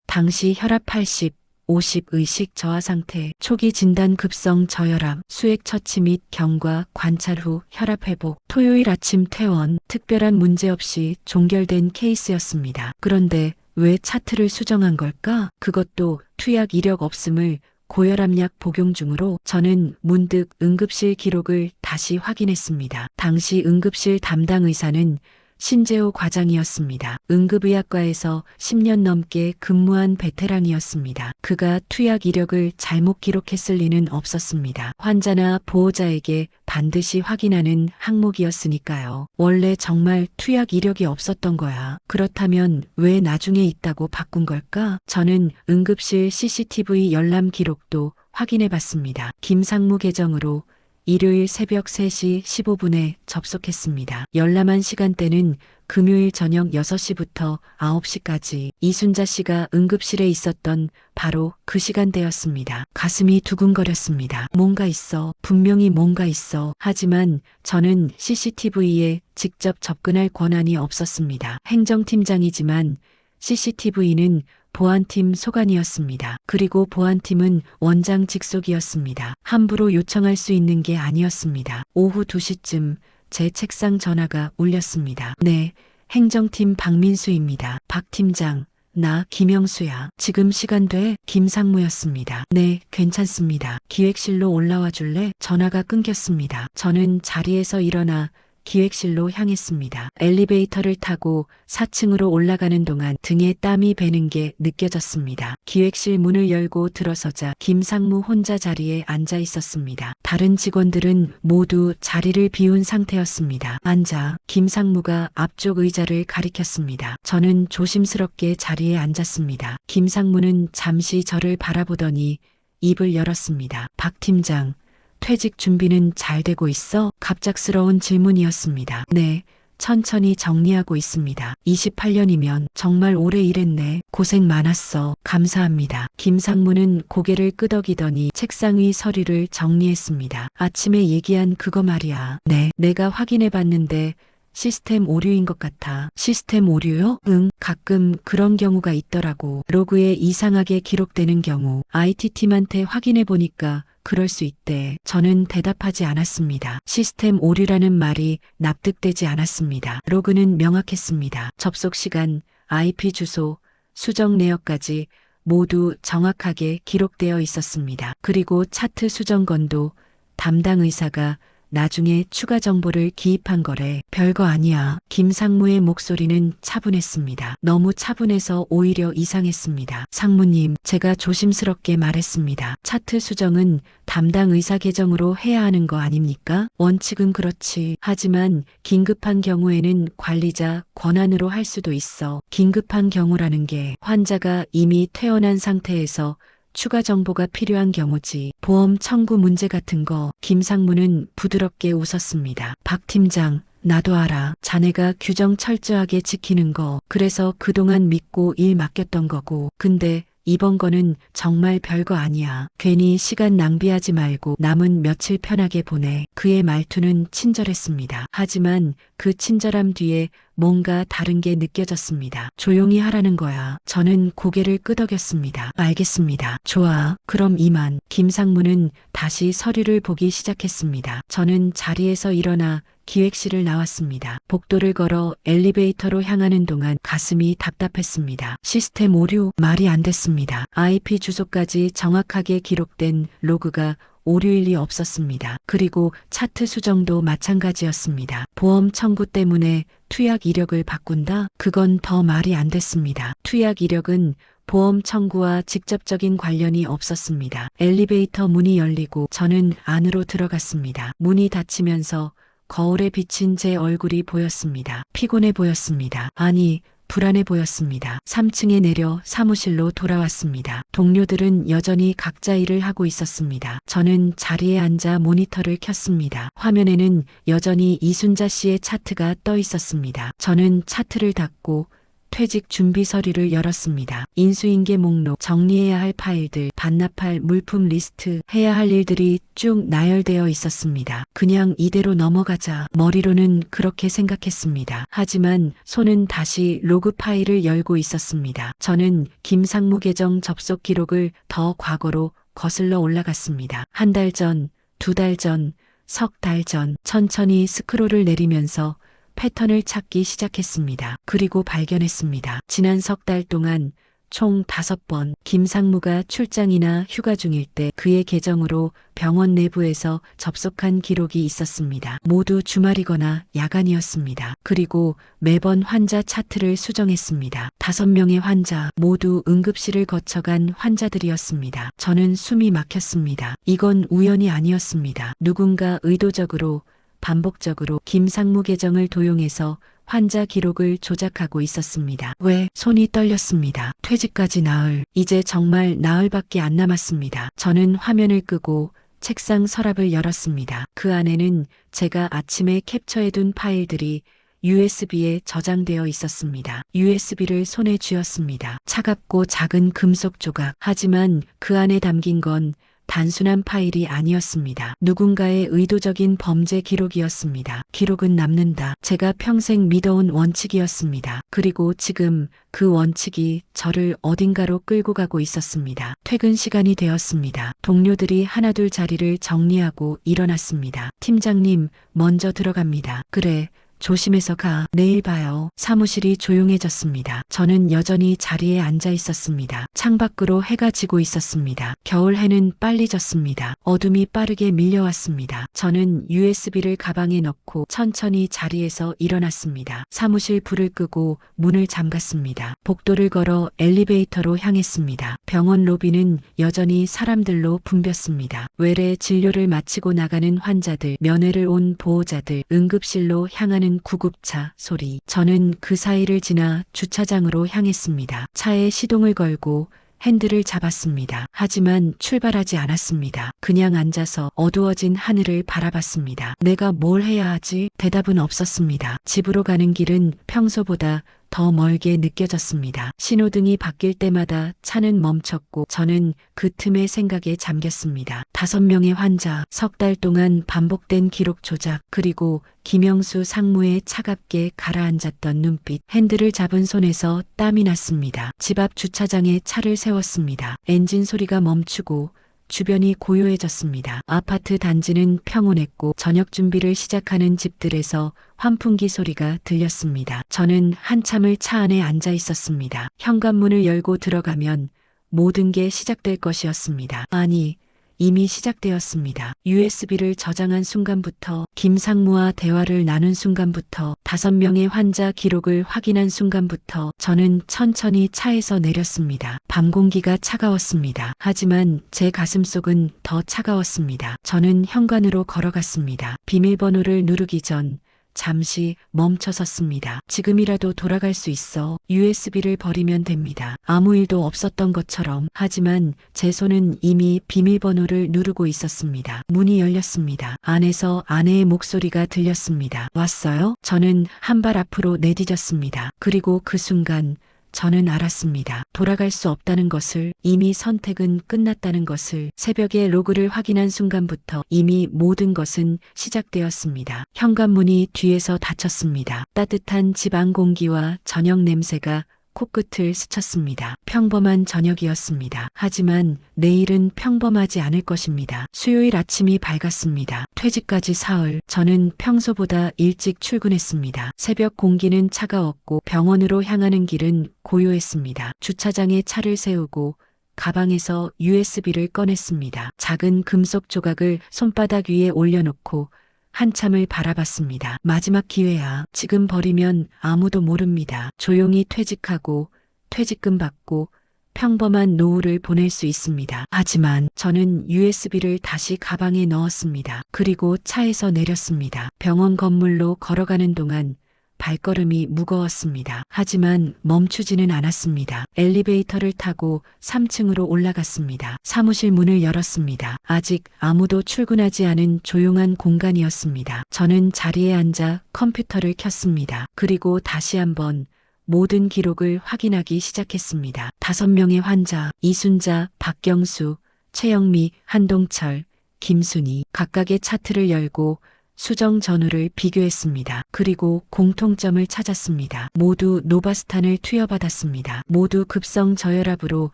당시 혈압 80, 50 의식 저하 상태, 초기 진단 급성 저혈압, 수액 처치 및 경과 관찰 후 혈압 회복, 토요일 아침 퇴원, 특별한 문제 없이 종결된 케이스였습니다. 그런데 왜 차트를 수정한 걸까? 그것도 투약 이력 없음을 고혈압약 복용 중으로. 저는 문득 응급실 기록을 다시 확인했습니다. 당시 응급실 담당 의사는 신재호 과장이었습니다. 응급의학과에서 10년 넘게 근무한 베테랑이었습니다. 그가 투약 이력을 잘못 기록했을 리는 없었습니다. 환자나 보호자에게 반드시 확인하는 항목이었으니까요. 원래 정말 투약 이력이 없었던 거야. 그렇다면 왜 나중에 있다고 바꾼 걸까? 저는 응급실 CCTV 열람 기록도 확인해 봤습니다. 김상무 계정으로 일요일 새벽 3시 15분에 접속했습니다. 열람한 시간대는 금요일 저녁 6시부터 9시까지. 이순자 씨가 응급실에 있었던 바로 그 시간대였습니다. 가슴이 두근거렸습니다. 뭔가 있어. 분명히 뭔가 있어. 하지만 저는 CCTV에 직접 접근할 권한이 없었습니다. 행정팀장이지만 CCTV는 보안팀 소관이었습니다. 그리고 보안팀은 원장 직속이었습니다. 함부로 요청할 수 있는 게 아니었습니다. 오후 2시쯤 제 책상 전화가 울렸습니다. 네, 행정팀 박민수입니다. 박 팀장, 나 김영수야. 지금 시간 돼? 김상무였습니다. 네, 괜찮습니다. 기획실로 올라와 줄래? 전화가 끊겼습니다. 저는 자리에서 일어나 기획실로 향했습니다. 엘리베이터를 타고 4층으로 올라가는 동안 등에 땀이 배는 게 느껴졌습니다. 기획실 문을 열고 들어서자 김상무 혼자 자리에 앉아 있었습니다. 다른 직원들은 모두 자리를 비운 상태였습니다. 앉아. 김상무가 앞쪽 의자를 가리켰습니다. 저는 조심스럽게 자리에 앉았습니다. 김상무는 잠시 저를 바라보더니 입을 열었습니다. 박 팀장, 퇴직 준비는 잘 되고 있어? 갑작스러운 질문이었습니다. 네, 천천히 정리하고 있습니다. 28년이면 정말 오래 일했네. 고생 많았어. 감사합니다. 김상무는 고개를 끄덕이더니 책상 위 서류를 정리했습니다. 아침에 얘기한 그거 말이야. 네, 내가 확인해 봤는데 시스템 오류인 것 같아. 시스템 오류요? 응, 가끔 그런 경우가 있더라고. 로그에 이상하게 기록되는 경우. IT팀한테 확인해 보니까 그럴 수 있대. 저는 대답하지 않았습니다. 시스템 오류라는 말이 납득되지 않았습니다. 로그는 명확했습니다. 접속 시간, IP 주소, 수정 내역까지 모두 정확하게 기록되어 있었습니다. 그리고 차트 수정건도 담당 의사가 나중에 추가 정보를 기입한 거래. 별거 아니야. 김상무의 목소리는 차분했습니다. 너무 차분해서 오히려 이상했습니다. 상무님, 제가 조심스럽게 말했습니다. 차트 수정은 담당 의사 계정으로 해야 하는 거 아닙니까? 원칙은 그렇지. 하지만 긴급한 경우에는 관리자 권한으로 할 수도 있어. 긴급한 경우라는 게 환자가 이미 퇴원한 상태에서 추가 정보가 필요한 경우지. 보험 청구 문제 같은 거. 김상무는 부드럽게 웃었습니다. 박 팀장, 나도 알아. 자네가 규정 철저하게 지키는 거. 그래서 그동안 믿고 일 맡겼던 거고. 근데 이번 거는 정말 별거 아니야. 괜히 시간 낭비하지 말고 남은 며칠 편하게 보내. 그의 말투는 친절했습니다. 하지만 그 친절함 뒤에 뭔가 다른 게 느껴졌습니다. 조용히 하라는 거야. 저는 고개를 끄덕였습니다. 알겠습니다. 좋아. 그럼 이만. 김상무는 다시 서류를 보기 시작했습니다. 저는 자리에서 일어나 기획실을 나왔습니다. 복도를 걸어 엘리베이터로 향하는 동안 가슴이 답답했습니다. 시스템 오류, 말이 안 됐습니다. IP 주소까지 정확하게 기록된 로그가 오류일 리 없었습니다. 그리고 차트 수정도 마찬가지였습니다. 보험 청구 때문에 투약 이력을 바꾼다? 그건 더 말이 안 됐습니다. 투약 이력은 보험 청구와 직접적인 관련이 없었습니다. 엘리베이터 문이 열리고 저는 안으로 들어갔습니다. 문이 닫히면서 거울에 비친 제 얼굴이 보였습니다. 피곤해 보였습니다. 아니, 불안해 보였습니다. 3층에 내려 사무실로 돌아왔습니다. 동료들은 여전히 각자 일을 하고 있었습니다. 저는 자리에 앉아 모니터를 켰습니다. 화면에는 여전히 이순자 씨의 차트가 떠 있었습니다. 저는 차트를 닫고 퇴직 준비 서류를 열었습니다. 인수인계 목록, 정리해야 할 파일들, 반납할 물품 리스트, 해야 할 일들이 쭉 나열되어 있었습니다. 그냥 이대로 넘어가자. 머리로는 그렇게 생각했습니다. 하지만 손은 다시 로그 파일을 열고 있었습니다. 저는 김상무 계정 접속 기록을 더 과거로 거슬러 올라갔습니다. 한 달 전, 두 달 전, 석 달 전, 천천히 스크롤을 내리면서 패턴을 찾기 시작했습니다. 그리고 발견했습니다. 지난 석 달 동안 총 5번 김상무가 출장이나 휴가 중일 때 그의 계정으로 병원 내부에서 접속한 기록이 있었습니다. 모두 주말이거나 야간이었습니다. 그리고 매번 환자 차트를 수정했습니다. 5명의 환자, 모두 응급실을 거쳐간 환자들이었습니다. 저는 숨이 막혔습니다. 이건 우연이 아니었습니다. 누군가 의도적으로 반복적으로 김상무 계정을 도용해서 환자 기록을 조작하고 있었습니다. 왜? 손이 떨렸습니다. 퇴직까지 나흘, 이제 정말 나흘밖에 안 남았습니다. 저는 화면을 끄고 책상 서랍을 열었습니다. 그 안에는 제가 아침에 캡처해둔 파일들이 USB에 저장되어 있었습니다. USB를 손에 쥐었습니다. 차갑고 작은 금속 조각. 하지만 그 안에 담긴 건 단순한 파일이 아니었습니다. 누군가의 의도적인 범죄 기록이었습니다. 기록은 남는다. 제가 평생 믿어온 원칙이었습니다. 그리고 지금 그 원칙이 저를 어딘가로 끌고 가고 있었습니다. 퇴근 시간이 되었습니다. 동료들이 하나둘 자리를 정리하고 일어났습니다. 팀장님, 먼저 들어갑니다. 그래. 조심해서 가. 내일 봐요. 사무실이 조용해졌습니다. 저는 여전히 자리에 앉아 있었습니다. 창밖으로 해가 지고 있었습니다. 겨울 해는 빨리 졌습니다. 어둠이 빠르게 밀려왔습니다. 저는 USB를 가방에 넣고 천천히 자리에서 일어났습니다. 사무실 불을 끄고 문을 잠갔습니다. 복도를 걸어 엘리베이터로 향했습니다. 병원 로비는 여전히 사람들로 붐볐습니다. 외래 진료를 마치고 나가는 환자들, 면회를 온 보호자들, 응급실로 향하는 구급차 소리. 저는 그 사이를 지나 주차장으로 향했습니다. 차에 시동을 걸고 핸들을 잡았습니다. 하지만 출발하지 않았습니다. 그냥 앉아서 어두워진 하늘을 바라봤습니다. 내가 뭘 해야 하지? 대답은 없었습니다. 집으로 가는 길은 평소보다 더 멀게 느껴졌습니다. 신호등이 바뀔 때마다 차는 멈췄고 저는 그 틈에 생각에 잠겼습니다. 5명의 환자, 석 달 동안 반복된 기록 조작, 그리고 김영수 상무의 차갑게 가라앉았던 눈빛. 핸들을 잡은 손에서 땀이 났습니다. 집 앞 주차장에 차를 세웠습니다. 엔진 소리가 멈추고 주변이 고요해졌습니다. 아파트 단지는 평온했고 저녁 준비를 시작하는 집들에서 환풍기 소리가 들렸습니다. 저는 한참을 차 안에 앉아 있었습니다. 현관문을 열고 들어가면 모든 게 시작될 것이었습니다. 아니, 이미 시작되었습니다. USB를 저장한 순간부터, 김상무와 대화를 나눈 순간부터, 5명의 환자 기록을 확인한 순간부터 저는 천천히 차에서 내렸습니다. 밤 공기가 차가웠습니다. 하지만 제 가슴속은 더 차가웠습니다. 저는 현관으로 걸어갔습니다. 비밀번호를 누르기 전 잠시 멈춰섰습니다. 지금이라도 돌아갈 수 있어. USB를 버리면 됩니다. 아무 일도 없었던 것처럼. 하지만 제 손은 이미 비밀번호를 누르고 있었습니다. 문이 열렸습니다. 안에서 아내의 목소리가 들렸습니다. 왔어요? 저는 한 발 앞으로 내디뎠습니다. 그리고 그 순간 저는 알았습니다. 돌아갈 수 없다는 것을, 이미 선택은 끝났다는 것을. 새벽에 로그를 확인한 순간부터 이미 모든 것은 시작되었습니다. 현관문이 뒤에서 닫혔습니다. 따뜻한 집 안 공기와 저녁 냄새가 코끝을 스쳤습니다. 평범한 저녁이었습니다. 하지만 내일은 평범하지 않을 것입니다. 수요일 아침이 밝았습니다. 퇴직까지 사흘. 저는 평소보다 일찍 출근했습니다. 새벽 공기는 차가웠고 병원으로 향하는 길은 고요했습니다. 주차장에 차를 세우고 가방에서 USB를 꺼냈습니다. 작은 금속 조각을 손바닥 위에 올려놓고 한참을 바라봤습니다. 마지막 기회야. 지금 버리면 아무도 모릅니다. 조용히 퇴직하고 퇴직금 받고 평범한 노후를 보낼 수 있습니다. 하지만 저는 USB를 다시 가방에 넣었습니다. 그리고 차에서 내렸습니다. 병원 건물로 걸어가는 동안 발걸음이 무거웠습니다. 하지만 멈추지는 않았습니다. 엘리베이터를 타고 3층으로 올라갔습니다. 사무실 문을 열었습니다. 아직 아무도 출근하지 않은 조용한 공간이었습니다. 저는 자리에 앉아 컴퓨터를 켰습니다. 그리고 다시 한번 모든 기록을 확인하기 시작했습니다. 5명의 환자, 이순자, 박경수, 최영미, 한동철, 김순희, 각각의 차트를 열고 수정 전후를 비교했습니다. 그리고 공통점을 찾았습니다. 모두 노바스탄을 투여받았습니다. 모두 급성 저혈압으로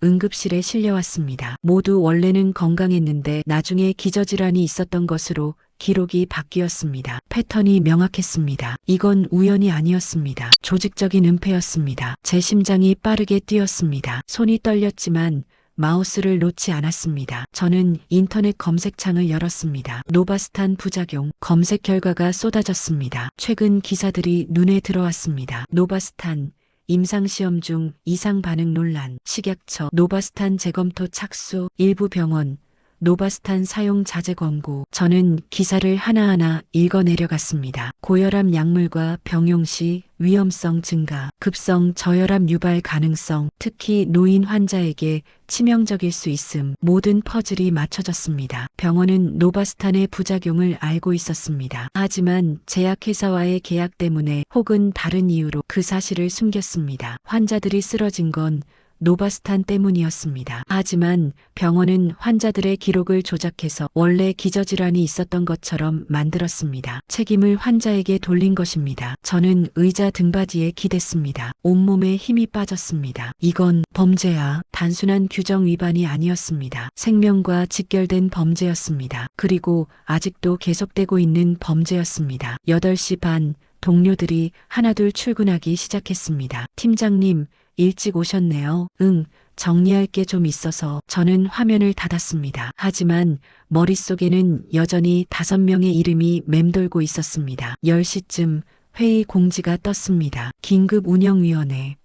응급실에 실려왔습니다. 모두 원래는 건강했는데 나중에 기저질환이 있었던 것으로 기록이 바뀌었습니다. 패턴이 명확했습니다. 이건 우연이 아니었습니다. 조직적인 은폐였습니다. 제 심장이 빠르게 뛰었습니다. 손이 떨렸지만 마우스를 놓지 않았습니다. 저는 인터넷 검색창을 열었습니다. 노바스탄 부작용 검색 결과가 쏟아졌습니다. 최근 기사들이 눈에 들어왔습니다. 노바스탄 임상시험 중 이상 반응 논란, 식약처 노바스탄 재검토 착수, 일부 병원 노바스탄 사용 자제 권고. 저는 기사를 하나하나 읽어내려갔습니다. 고혈압 약물과 병용 시 위험성 증가, 급성 저혈압 유발 가능성, 특히 노인 환자에게 치명적일 수 있음. 모든 퍼즐이 맞춰졌습니다. 병원은 노바스탄의 부작용을 알고 있었습니다. 하지만 제약회사와의 계약 때문에 혹은 다른 이유로 그 사실을 숨겼습니다. 환자들이 쓰러진 건 노바스탄 때문이었습니다. 하지만 병원은 환자들의 기록을 조작해서 원래 기저질환이 있었던 것처럼 만들었습니다. 책임을 환자에게 돌린 것입니다. 저는 의자 등받이에 기댔습니다. 온몸에 힘이 빠졌습니다. 이건 범죄야. 단순한 규정 위반이 아니었습니다. 생명과 직결된 범죄였습니다. 그리고 아직도 계속되고 있는 범죄였습니다. 8시 반 동료들이 하나둘 출근하기 시작했습니다. 팀장님, 일찍 오셨네요. 응, 정리할 게 좀 있어서. 저는 화면을 닫았습니다. 하지만 머릿속에는 여전히 5명의 이름이 맴돌고 있었습니다. 10시쯤 회의 공지가 떴습니다. 긴급운영위원회.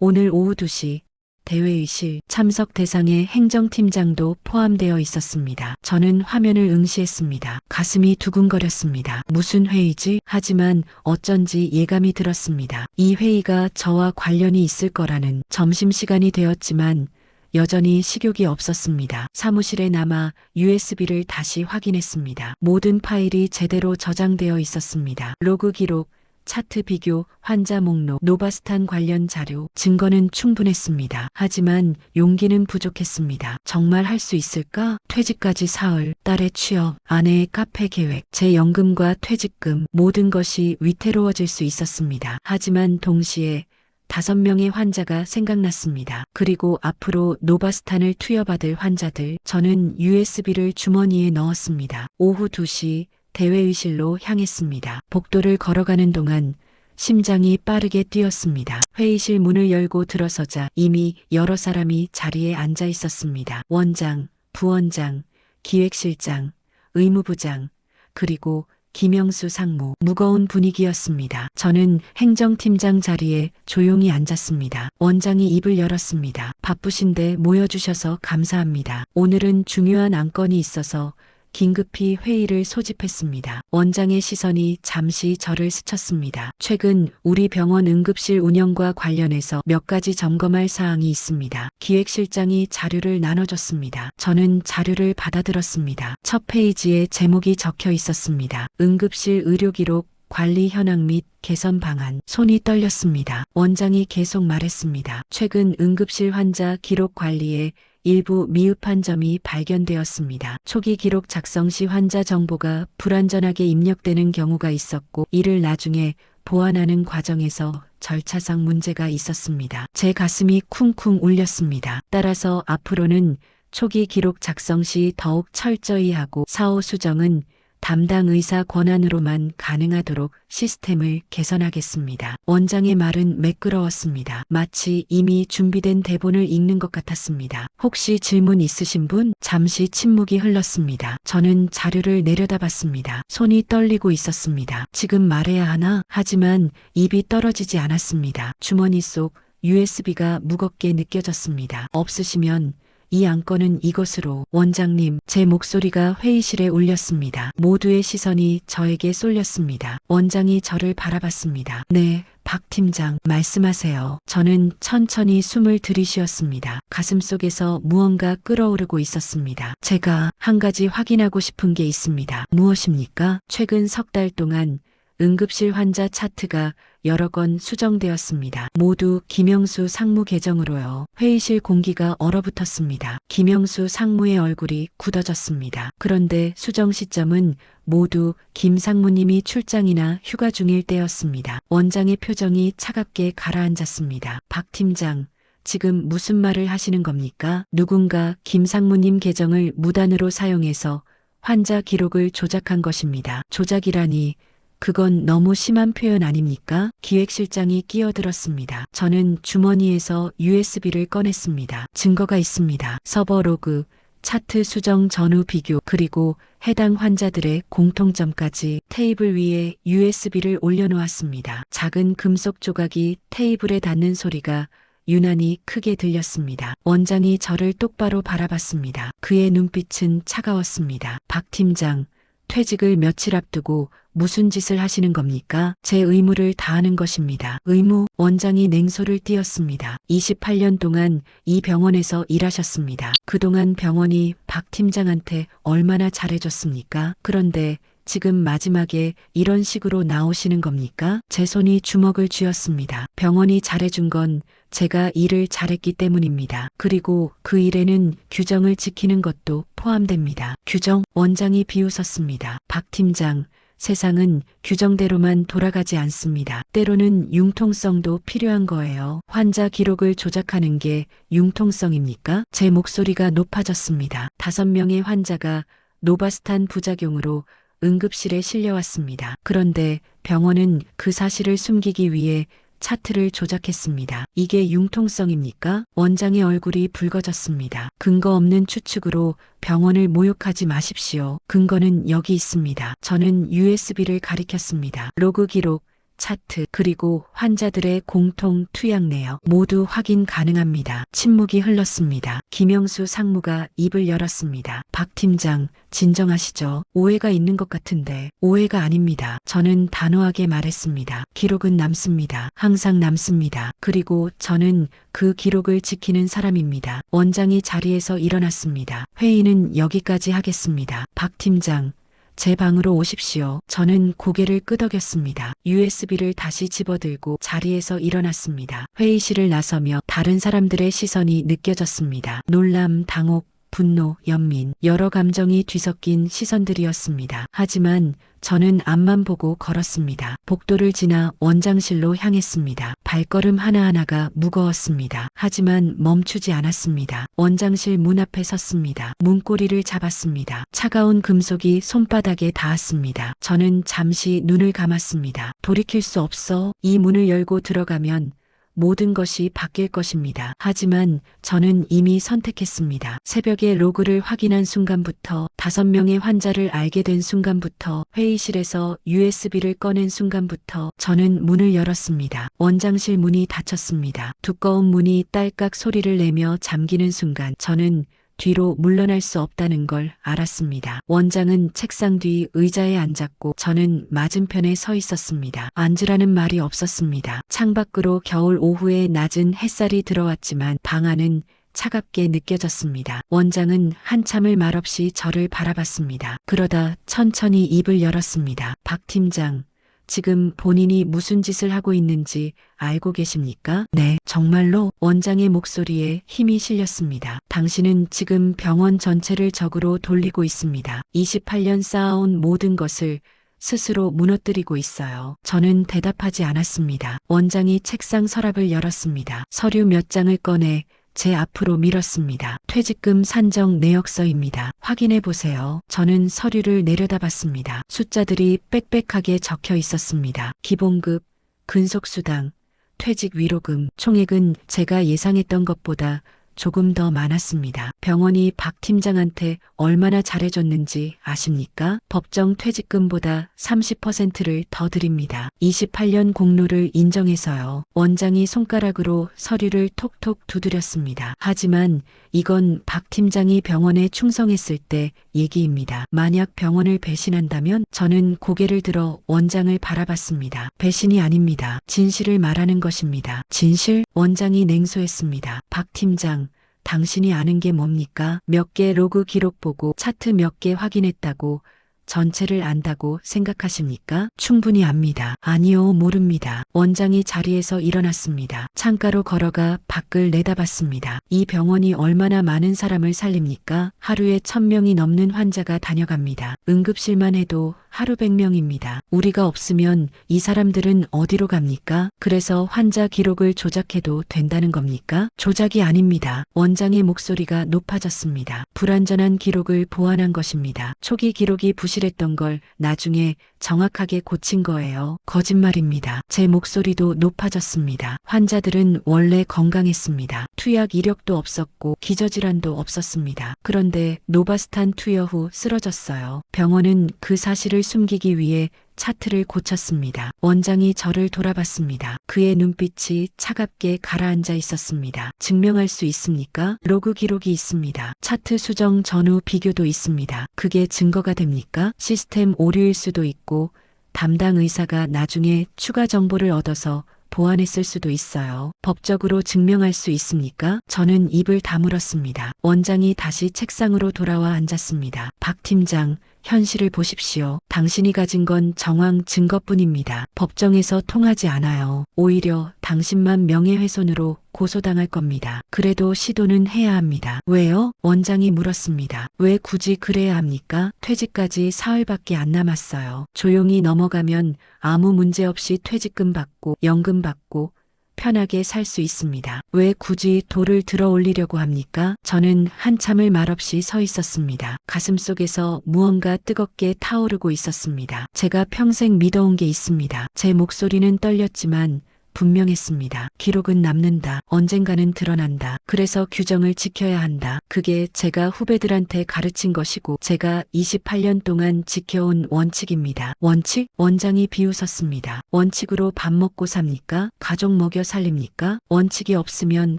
오늘 오후 2시 대회의실 참석 대상의 행정팀장도 포함되어 있었습니다. 저는 화면을 응시했습니다. 가슴이 두근거렸습니다. 무슨 회의지? 하지만 어쩐지 예감이 들었습니다. 이 회의가 저와 관련이 있을 거라는. 점심시간이 되었지만 여전히 식욕이 없었습니다. 사무실에 남아 USB를 다시 확인했습니다. 모든 파일이 제대로 저장되어 있었습니다. 로그 기록, 차트 비교, 환자 목록, 노바스탄 관련 자료, 증거는 충분했습니다. 하지만 용기는 부족했습니다. 정말 할 수 있을까? 퇴직까지 사흘, 딸의 취업, 아내의 카페 계획, 제 연금과 퇴직금, 모든 것이 위태로워질 수 있었습니다. 하지만 동시에 5명의 환자가 생각났습니다. 그리고 앞으로 노바스탄을 투여받을 환자들. 저는 USB를 주머니에 넣었습니다. 오후 2시 대회의실로 향했습니다. 복도를 걸어가는 동안 심장이 빠르게 뛰었습니다. 회의실 문을 열고 들어서자 이미 여러 사람이 자리에 앉아 있었습니다. 원장, 부원장, 기획실장, 의무부장, 그리고 김영수 상무. 무거운 분위기였습니다. 저는 행정팀장 자리에 조용히 앉았습니다. 원장이 입을 열었습니다. 바쁘신데 모여주셔서 감사합니다. 오늘은 중요한 안건이 있어서 긴급히 회의를 소집했습니다. 원장의 시선이 잠시 저를 스쳤습니다. 최근 우리 병원 응급실 운영과 관련해서 몇 가지 점검할 사항이 있습니다. 기획실장이 자료를 나눠줬습니다. 저는 자료를 받아들었습니다. 첫 페이지에 제목이 적혀 있었습니다. 응급실 의료기록 관리 현황 및 개선 방안. 손이 떨렸습니다. 원장이 계속 말했습니다. 최근 응급실 환자 기록 관리에 일부 미흡한 점이 발견되었습니다. 초기 기록 작성 시 환자 정보가 불완전하게 입력되는 경우가 있었고 이를 나중에 보완하는 과정에서 절차상 문제가 있었습니다. 제 가슴이 쿵쿵 울렸습니다. 따라서 앞으로는 초기 기록 작성 시 더욱 철저히 하고 사후 수정은 담당 의사 권한으로만 가능하도록 시스템을 개선하겠습니다. 원장의 말은 매끄러웠습니다. 마치 이미 준비된 대본을 읽는 것 같았습니다. 혹시 질문 있으신 분? 잠시 침묵이 흘렀습니다. 저는 자료를 내려다봤습니다. 손이 떨리고 있었습니다. 지금 말해야 하나? 하지만 입이 떨어지지 않았습니다. 주머니 속 USB가 무겁게 느껴졌습니다. 없으시면 이 안건은 이것으로. 원장님, 제 목소리가 회의실에 울렸습니다. 모두의 시선이 저에게 쏠렸습니다. 원장이 저를 바라봤습니다. 네, 박 팀장, 말씀하세요. 저는 천천히 숨을 들이쉬었습니다. 가슴속에서 무언가 끓어오르고 있었습니다. 제가 한 가지 확인하고 싶은 게 있습니다. 무엇입니까? 최근 석 달 동안 응급실 환자 차트가 여러 건 수정되었습니다. 모두 김영수 상무 계정으로요. 회의실 공기가 얼어붙었습니다. 김영수 상무의 얼굴이 굳어졌습니다. 그런데 수정 시점은 모두 김 상무님이 출장이나 휴가 중일 때였습니다. 원장의 표정이 차갑게 가라앉았습니다. 박 팀장, 지금 무슨 말을 하시는 겁니까? 누군가 김 상무님 계정을 무단으로 사용해서 환자 기록을 조작한 것입니다. 조작이라니 그건 너무 심한 표현 아닙니까? 기획실장이 끼어들었습니다. 저는 주머니에서 USB를 꺼냈습니다. 증거가 있습니다. 서버 로그, 차트 수정 전후 비교, 그리고 해당 환자들의 공통점까지. 테이블 위에 USB를 올려놓았습니다. 작은 금속 조각이 테이블에 닿는 소리가 유난히 크게 들렸습니다. 원장이 저를 똑바로 바라봤습니다. 그의 눈빛은 차가웠습니다. 박 팀장, 퇴직을 며칠 앞두고 무슨 짓을 하시는 겁니까? 제 의무를 다하는 것입니다. 의무? 원장이 냉소를 띄었습니다. 28년 동안 이 병원에서 일하셨습니다. 그동안 병원이 박 팀장한테 얼마나 잘해줬습니까? 그런데 지금 마지막에 이런 식으로 나오시는 겁니까? 제 손이 주먹을 쥐었습니다. 병원이 잘해준 건 제가 일을 잘했기 때문입니다. 그리고 그 일에는 규정을 지키는 것도 포함됩니다. 규정? 원장이 비웃었습니다. 박 팀장, 세상은 규정대로만 돌아가지 않습니다. 때로는 융통성도 필요한 거예요. 환자 기록을 조작하는 게 융통성입니까? 제 목소리가 높아졌습니다. 5명의 환자가 노바스탄 부작용으로 응급실에 실려왔습니다. 그런데 병원은 그 사실을 숨기기 위해 차트를 조작했습니다. 이게 융통성입니까? 원장의 얼굴이 붉어졌습니다. 근거 없는 추측으로 병원을 모욕하지 마십시오. 근거는 여기 있습니다. 저는 USB를 가리켰습니다. 로그 기록, 차트, 그리고 환자들의 공통 투약 내역 모두 확인 가능합니다. 침묵이 흘렀습니다. 김영수 상무가 입을 열었습니다. 박 팀장, 진정하시죠. 오해가 있는 것 같은데. 오해가 아닙니다. 저는 단호하게 말했습니다. 기록은 남습니다. 항상 남습니다. 그리고 저는 그 기록을 지키는 사람입니다. 원장이 자리에서 일어났습니다. 회의는 여기까지 하겠습니다. 박 팀장, 제 방으로 오십시오. 저는 고개를 끄덕였습니다. USB를 다시 집어들고 자리에서 일어났습니다. 회의실을 나서며 다른 사람들의 시선이 느껴졌습니다. 놀람, 당혹, 분노, 연민, 여러 감정이 뒤섞인 시선들이었습니다. 하지만 저는 앞만 보고 걸었습니다. 복도를 지나 원장실로 향했습니다. 발걸음 하나하나가 무거웠습니다. 하지만 멈추지 않았습니다. 원장실 문 앞에 섰습니다. 문고리를 잡았습니다. 차가운 금속이 손바닥에 닿았습니다. 저는 잠시 눈을 감았습니다. 돌이킬 수 없어. 이 문을 열고 들어가면 모든 것이 바뀔 것입니다. 하지만 저는 이미 선택했습니다. 새벽에 로그를 확인한 순간부터, 5명의 환자를 알게 된 순간부터, 회의실에서 USB를 꺼낸 순간부터 저는 문을 열었습니다. 원장실 문이 닫혔습니다. 두꺼운 문이 딸깍 소리를 내며 잠기는 순간 저는 뒤로 물러날 수 없다는 걸 알았습니다. 원장은 책상 뒤 의자에 앉았고 저는 맞은편에 서 있었습니다. 앉으라는 말이 없었습니다. 창밖으로 겨울 오후에 낮은 햇살이 들어왔지만 방 안은 차갑게 느껴졌습니다. 원장은 한참을 말없이 저를 바라봤습니다. 그러다 천천히 입을 열었습니다. 박 팀장, 지금 본인이 무슨 짓을 하고 있는지 알고 계십니까? 네, 정말로? 원장의 목소리에 힘이 실렸습니다. 당신은 지금 병원 전체를 적으로 돌리고 있습니다. 28년 쌓아온 모든 것을 스스로 무너뜨리고 있어요. 저는 대답하지 않았습니다. 원장이 책상 서랍을 열었습니다. 서류 몇 장을 꺼내 제 앞으로 밀었습니다. 퇴직금 산정 내역서입니다. 확인해 보세요. 저는 서류를 내려다봤습니다. 숫자들이 빽빽하게 적혀 있었습니다. 기본급, 근속수당, 퇴직 위로금, 총액은 제가 예상했던 것보다 조금 더 많았습니다. 병원이 박 팀장한테 얼마나 잘해줬는지 아십니까? 법정 퇴직금보다 30%를 더 드립니다. 28년 공로를 인정해서요. 원장이 손가락으로 서류를 톡톡 두드렸습니다. 하지만 이건 박 팀장이 병원에 충성했을 때 얘기입니다. 만약 병원을 배신한다면 저는 고개를 들어 원장을 바라봤습니다. 배신이 아닙니다. 진실을 말하는 것입니다. 진실? 원장이 냉소했습니다. 박 팀장, 당신이 아는 게 뭡니까? 몇 개 로그 기록 보고 차트 몇 개 확인했다고 전체를 안다고 생각하십니까? 충분히 압니다. 아니요, 모릅니다. 원장이 자리에서 일어났습니다. 창가로 걸어가 밖을 내다봤습니다. 이 병원이 얼마나 많은 사람을 살립니까? 하루에 1000명이 넘는 환자가 다녀갑니다. 응급실만 해도 하루 100명입니다. 우리가 없으면 이 사람들은 어디로 갑니까? 그래서 환자 기록을 조작해도 된다는 겁니까? 조작이 아닙니다. 원장의 목소리가 높아졌습니다. 불완전한 기록을 보완한 것입니다. 초기 기록이 부실했던 걸 나중에 정확하게 고친 거예요. 거짓말입니다. 제 목소리도 높아졌습니다. 환자들은 원래 건강했습니다. 투약 이력도 없었고 기저질환도 없었습니다. 그런데 노바스탄 투여 후 쓰러졌어요. 병원은 그 사실을 숨기기 위해 차트를 고쳤습니다. 원장이 저를 돌아봤습니다. 그의 눈빛이 차갑게 가라앉아 있었습니다. 증명할 수 있습니까? 로그 기록이 있습니다. 차트 수정 전후 비교도 있습니다. 그게 증거가 됩니까? 시스템 오류일 수도 있고 담당 의사가 나중에 추가 정보를 얻어서 보완했을 수도 있어요. 법적으로 증명할 수 있습니까? 저는 입을 다물었습니다. 원장이 다시 책상으로 돌아와 앉았습니다. 박 팀장, 현실을 보십시오. 당신이 가진 건 정황 증거뿐입니다. 법정에서 통하지 않아요. 오히려 당신만 명예훼손으로 고소당할 겁니다. 그래도 시도는 해야 합니다. 왜요? 원장이 물었습니다. 왜 굳이 그래야 합니까? 퇴직까지 사흘밖에 안 남았어요. 조용히 넘어가면 아무 문제 없이 퇴직금 받고 연금 받고 편하게 살 수 있습니다. 왜 굳이 돌을 들어 올리려고 합니까? 저는 한참을 말없이 서 있었습니다. 가슴속에서 무언가 뜨겁게 타오르고 있었습니다. 제가 평생 믿어온 게 있습니다. 제 목소리는 떨렸지만 분명했습니다. 기록은 남는다. 언젠가는 드러난다. 그래서 규정을 지켜야 한다. 그게 제가 후배들한테 가르친 것이고 제가 28년 동안 지켜온 원칙입니다. 원칙? 원장이 비웃었습니다. 원칙으로 밥 먹고 삽니까? 가족 먹여 살립니까? 원칙이 없으면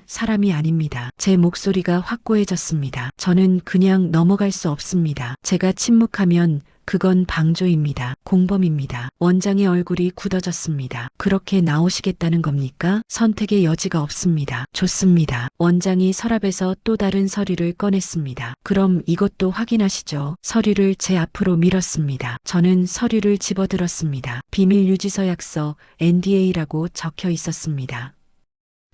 사람이 아닙니다. 제 목소리가 확고해졌습니다. 저는 그냥 넘어갈 수 없습니다. 제가 침묵하면 그건 방조입니다. 공범입니다. 원장의 얼굴이 굳어졌습니다. 그렇게 나오시겠다는 겁니까? 선택의 여지가 없습니다. 좋습니다. 원장이 서랍에서 또 다른 서류를 꺼냈습니다. 그럼 이것도 확인하시죠. 서류를 제 앞으로 밀었습니다. 저는 서류를 집어들었습니다. 비밀유지서약서 NDA라고 적혀 있었습니다.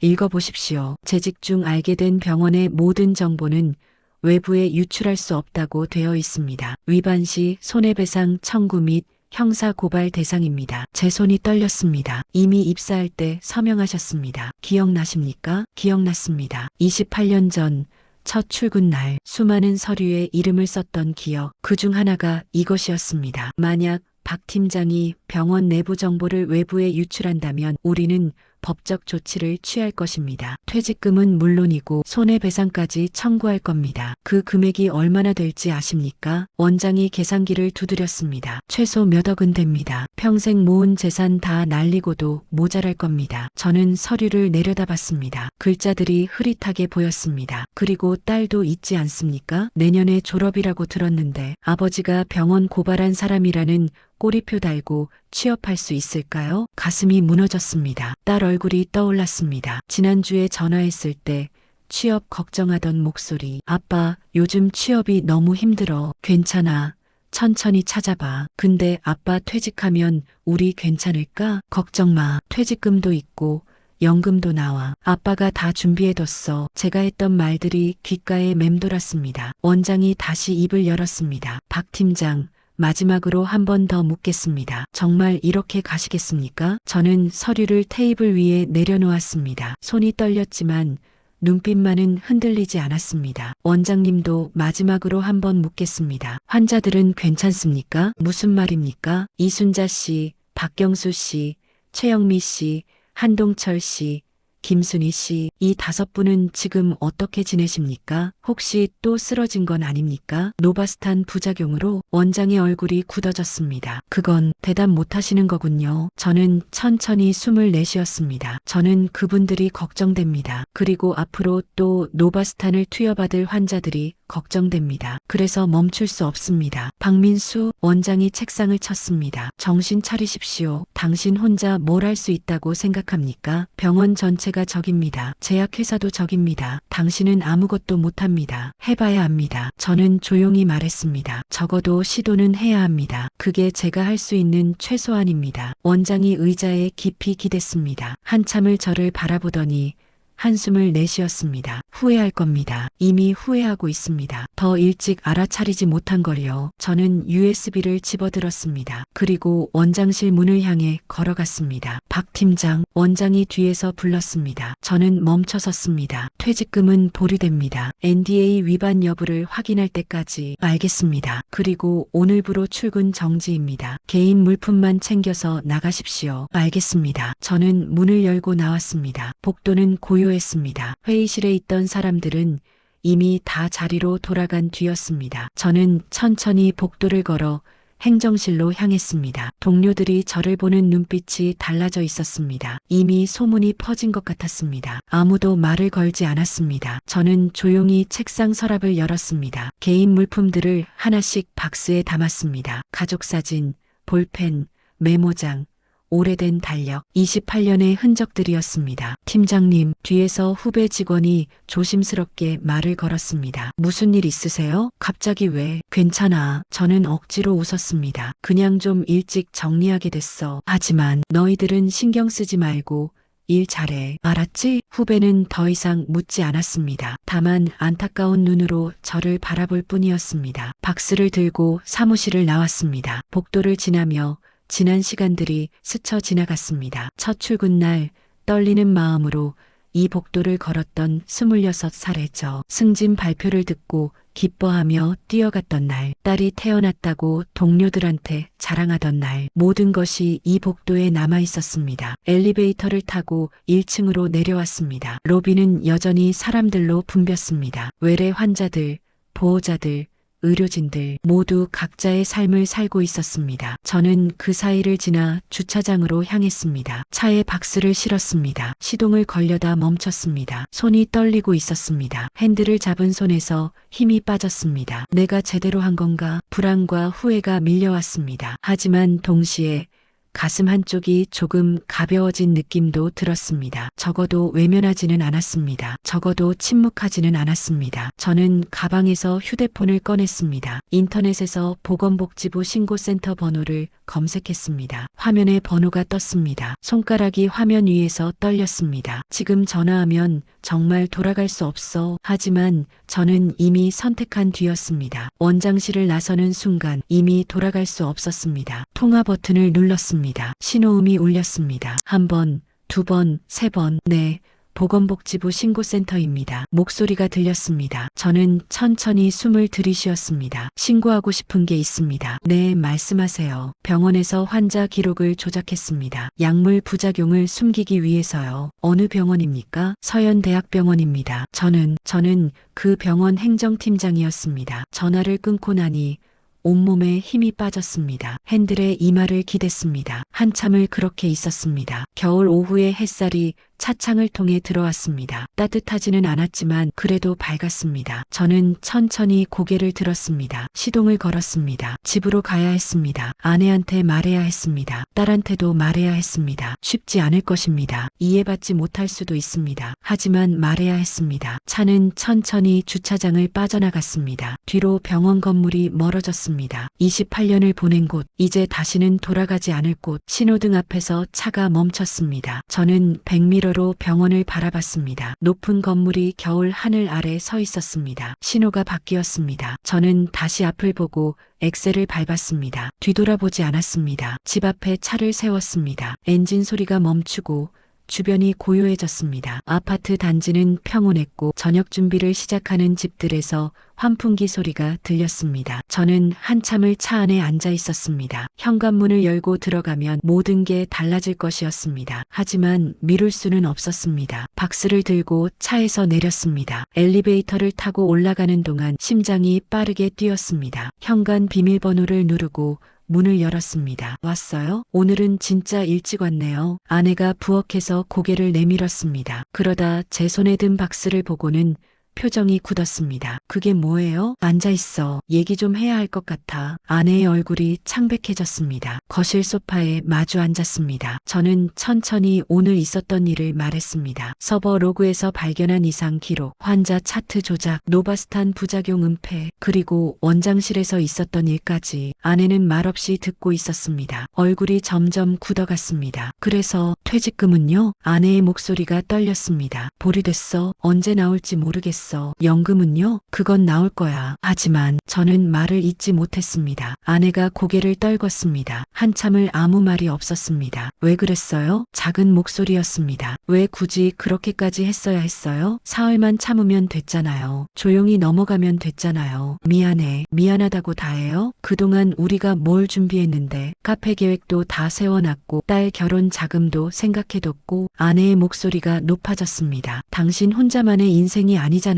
읽어보십시오. 재직 중 알게 된 병원의 모든 정보는 외부에 유출할 수 없다고 되어 있습니다. 위반 시 손해배상 청구 및 형사 고발 대상입니다. 제 손이 떨렸습니다. 이미 입사할 때 서명하셨습니다. 기억나십니까? 기억났습니다. 28년 전 첫 출근 날 수많은 서류에 이름을 썼던 기억, 그중 하나가 이것이었습니다. 만약 박 팀장이 병원 내부 정보를 외부에 유출한다면 우리는 법적 조치를 취할 것입니다. 퇴직금은 물론이고 손해배상까지 청구할 겁니다. 그 금액이 얼마나 될지 아십니까? 원장이 계산기를 두드렸습니다. 최소 몇 억은 됩니다. 평생 모은 재산 다 날리고도 모자랄 겁니다. 저는 서류를 내려다봤습니다. 글자들이 흐릿하게 보였습니다. 그리고 딸도 있지 않습니까? 내년에 졸업이라고 들었는데 아버지가 병원 고발한 사람이라는 꼬리표 달고 취업할 수 있을까요? 가슴이 무너졌습니다. 딸 얼굴이 떠올랐습니다. 지난주에 전화했을 때 취업 걱정하던 목소리. 아빠, 요즘 취업이 너무 힘들어. 괜찮아. 천천히 찾아봐. 근데 아빠 퇴직하면 우리 괜찮을까? 걱정 마. 퇴직금도 있고 연금도 나와. 아빠가 다 준비해뒀어. 제가 했던 말들이 귓가에 맴돌았습니다. 원장이 다시 입을 열었습니다. 박 팀장, 마지막으로 한 번 더 묻겠습니다. 정말 이렇게 가시겠습니까? 저는 서류를 테이블 위에 내려놓았습니다. 손이 떨렸지만 눈빛만은 흔들리지 않았습니다. 원장님도 마지막으로 한 번 묻겠습니다. 환자들은 괜찮습니까? 무슨 말입니까? 이순자 씨, 박경수 씨, 최영미 씨, 한동철 씨, 김순희 씨, 이 5분은 지금 어떻게 지내십니까? 혹시 또 쓰러진 건 아닙니까? 노바스탄 부작용으로 원장의 얼굴이 굳어졌습니다. 그건 대답 못 하시는 거군요. 저는 천천히 숨을 내쉬었습니다. 저는 그분들이 걱정됩니다. 그리고 앞으로 또 노바스탄을 투여받을 환자들이 걱정됩니다. 그래서 멈출 수 없습니다. 박민수 원장이 책상을 쳤습니다. 정신 차리십시오. 당신 혼자 뭘 할 수 있다고 생각합니까? 병원 전체가 적입니다. 제약회사도 적입니다. 당신은 아무것도 못합니다. 해봐야 합니다. 저는 조용히 말했습니다. 적어도 시도는 해야 합니다. 그게 제가 할 수 있는 최소한입니다. 원장이 의자에 깊이 기댔습니다. 한참을 저를 바라보더니 한숨을 내쉬었습니다. 후회할 겁니다. 이미 후회하고 있습니다. 더 일찍 알아차리지 못한 걸요. 저는 USB를 집어들었습니다. 그리고 원장실 문을 향해 걸어갔습니다. 박 팀장, 원장이 뒤에서 불렀습니다. 저는 멈춰섰습니다. 퇴직금은 보류됩니다. NDA 위반 여부를 확인할 때까지. 알겠습니다. 그리고 오늘부로 출근 정지입니다. 개인 물품만 챙겨서 나가십시오. 알겠습니다. 저는 문을 열고 나왔습니다. 복도는 고요했습니다. 회의실에 있던 사람들은 이미 다 자리로 돌아간 뒤였습니다. 저는 천천히 복도를 걸어 행정실로 향했습니다. 동료들이 저를 보는 눈빛이 달라져 있었습니다. 이미 소문이 퍼진 것 같았습니다. 아무도 말을 걸지 않았습니다. 저는 조용히 책상 서랍을 열었습니다. 개인 물품들을 하나씩 박스에 담았습니다. 가족사진, 볼펜, 메모장, 오래된 달력, 28년의 흔적들이었습니다. 팀장님, 뒤에서 후배 직원이 조심스럽게 말을 걸었습니다. 무슨 일 있으세요? 갑자기 왜? 괜찮아. 저는 억지로 웃었습니다. 그냥 좀 일찍 정리하게 됐어. 하지만 너희들은 신경 쓰지 말고 일 잘해. 알았지? 후배는 더 이상 묻지 않았습니다. 다만 안타까운 눈으로 저를 바라볼 뿐이었습니다. 박스를 들고 사무실을 나왔습니다. 복도를 지나며 지난 시간들이 스쳐 지나갔습니다. 첫 출근 날 떨리는 마음으로 이 복도를 걸었던 26살의 저. 승진 발표를 듣고 기뻐하며 뛰어갔던 날. 딸이 태어났다고 동료들한테 자랑하던 날. 모든 것이 이 복도에 남아 있었습니다. 엘리베이터를 타고 1층으로 내려왔습니다. 로비는 여전히 사람들로 붐볐습니다. 외래 환자들, 보호자들, 의료진들 모두 각자의 삶을 살고 있었습니다. 저는 그 사이를 지나 주차장으로 향했습니다. 차에 박스를 실었습니다. 시동을 걸려다 멈췄습니다. 손이 떨리고 있었습니다. 핸들을 잡은 손에서 힘이 빠졌습니다. 내가 제대로 한 건가? 불안과 후회가 밀려왔습니다. 하지만 동시에 가슴 한쪽이 조금 가벼워진 느낌도 들었습니다. 적어도 외면하지는 않았습니다. 적어도 침묵하지는 않았습니다. 저는 가방에서 휴대폰을 꺼냈습니다. 인터넷에서 보건복지부 신고센터 번호를 검색했습니다. 화면에 번호가 떴습니다. 손가락이 화면 위에서 떨렸습니다. 지금 전화하면 정말 돌아갈 수 없어. 하지만 저는 이미 선택한 뒤였습니다. 원장실을 나서는 순간 이미 돌아갈 수 없었습니다. 통화 버튼을 눌렀습니다. 신호음이 울렸습니다. 한 번, 두 번, 세 번. 네. 보건복지부 신고센터입니다. 목소리가 들렸습니다. 저는 천천히 숨을 들이쉬었습니다. 신고하고 싶은 게 있습니다. 네, 말씀하세요. 병원에서 환자 기록을 조작했습니다. 약물 부작용을 숨기기 위해서요. 어느 병원입니까? 서현대학병원입니다. 저는 그 병원 행정팀장이었습니다. 전화를 끊고 나니 온몸에 힘이 빠졌습니다. 핸들에 이마를 기댔습니다. 한참을 그렇게 있었습니다. 겨울 오후의 햇살이 차창을 통해 들어왔습니다. 따뜻하지는 않았지만 그래도 밝았습니다. 저는 천천히 고개를 들었습니다. 시동을 걸었습니다. 집으로 가야 했습니다. 아내한테 말해야 했습니다. 딸한테도 말해야 했습니다. 쉽지 않을 것입니다. 이해받지 못할 수도 있습니다. 하지만 말해야 했습니다. 차는 천천히 주차장을 빠져나갔습니다. 뒤로 병원 건물이 멀어졌습니다. 28년을 보낸 곳, 이제 다시는 돌아가지 않을 곳. 신호등 앞에서 차가 멈췄습니다. 저는 백미러로 병원을 바라봤습니다. 높은 건물이 겨울 하늘 아래 서 있었습니다. 신호가 바뀌었습니다. 저는 다시 앞을 보고 엑셀을 밟았습니다. 뒤돌아보지 않았습니다. 집 앞에 차를 세웠습니다. 엔진 소리가 멈추고 주변이 고요해졌습니다. 아파트 단지는 평온했고 저녁 준비를 시작하는 집들에서 환풍기 소리가 들렸습니다. 저는 한참을 차 안에 앉아 있었습니다. 현관문을 열고 들어가면 모든 게 달라질 것이었습니다. 하지만 미룰 수는 없었습니다. 박스를 들고 차에서 내렸습니다. 엘리베이터를 타고 올라가는 동안 심장이 빠르게 뛰었습니다. 현관 비밀번호를 누르고 문을 열었습니다. 왔어요? 오늘은 진짜 일찍 왔네요. 아내가 부엌에서 고개를 내밀었습니다. 그러다 제 손에 든 박스를 보고는 표정이 굳었습니다. 그게 뭐예요? 앉아있어. 얘기 좀 해야 할 것 같아. 아내의 얼굴이 창백해졌습니다. 거실 소파에 마주 앉았습니다. 저는 천천히 오늘 있었던 일을 말했습니다. 서버 로그에서 발견한 이상 기록, 환자 차트 조작, 노바스탄 부작용 은폐, 그리고 원장실에서 있었던 일까지. 아내는 말없이 듣고 있었습니다. 얼굴이 점점 굳어갔습니다. 그래서 퇴직금은요? 아내의 목소리가 떨렸습니다. 보류됐어. 언제 나올지 모르겠어. 연금은요? 그건 나올 거야. 하지만 저는 말을 잇지 못했습니다. 아내가 고개를 떨궜습니다. 한참을 아무 말이 없었습니다. 왜 그랬어요? 작은 목소리였습니다. 왜 굳이 그렇게까지 했어야 했어요? 사흘만 참으면 됐잖아요. 조용히 넘어가면 됐잖아요. 미안해. 미안하다고 다 해요? 그동안 우리가 뭘 준비했는데 카페 계획도 다 세워놨고 딸 결혼 자금도 생각해뒀고. 아내의 목소리가 높아졌습니다. 당신 혼자만의 인생이 아니잖아요.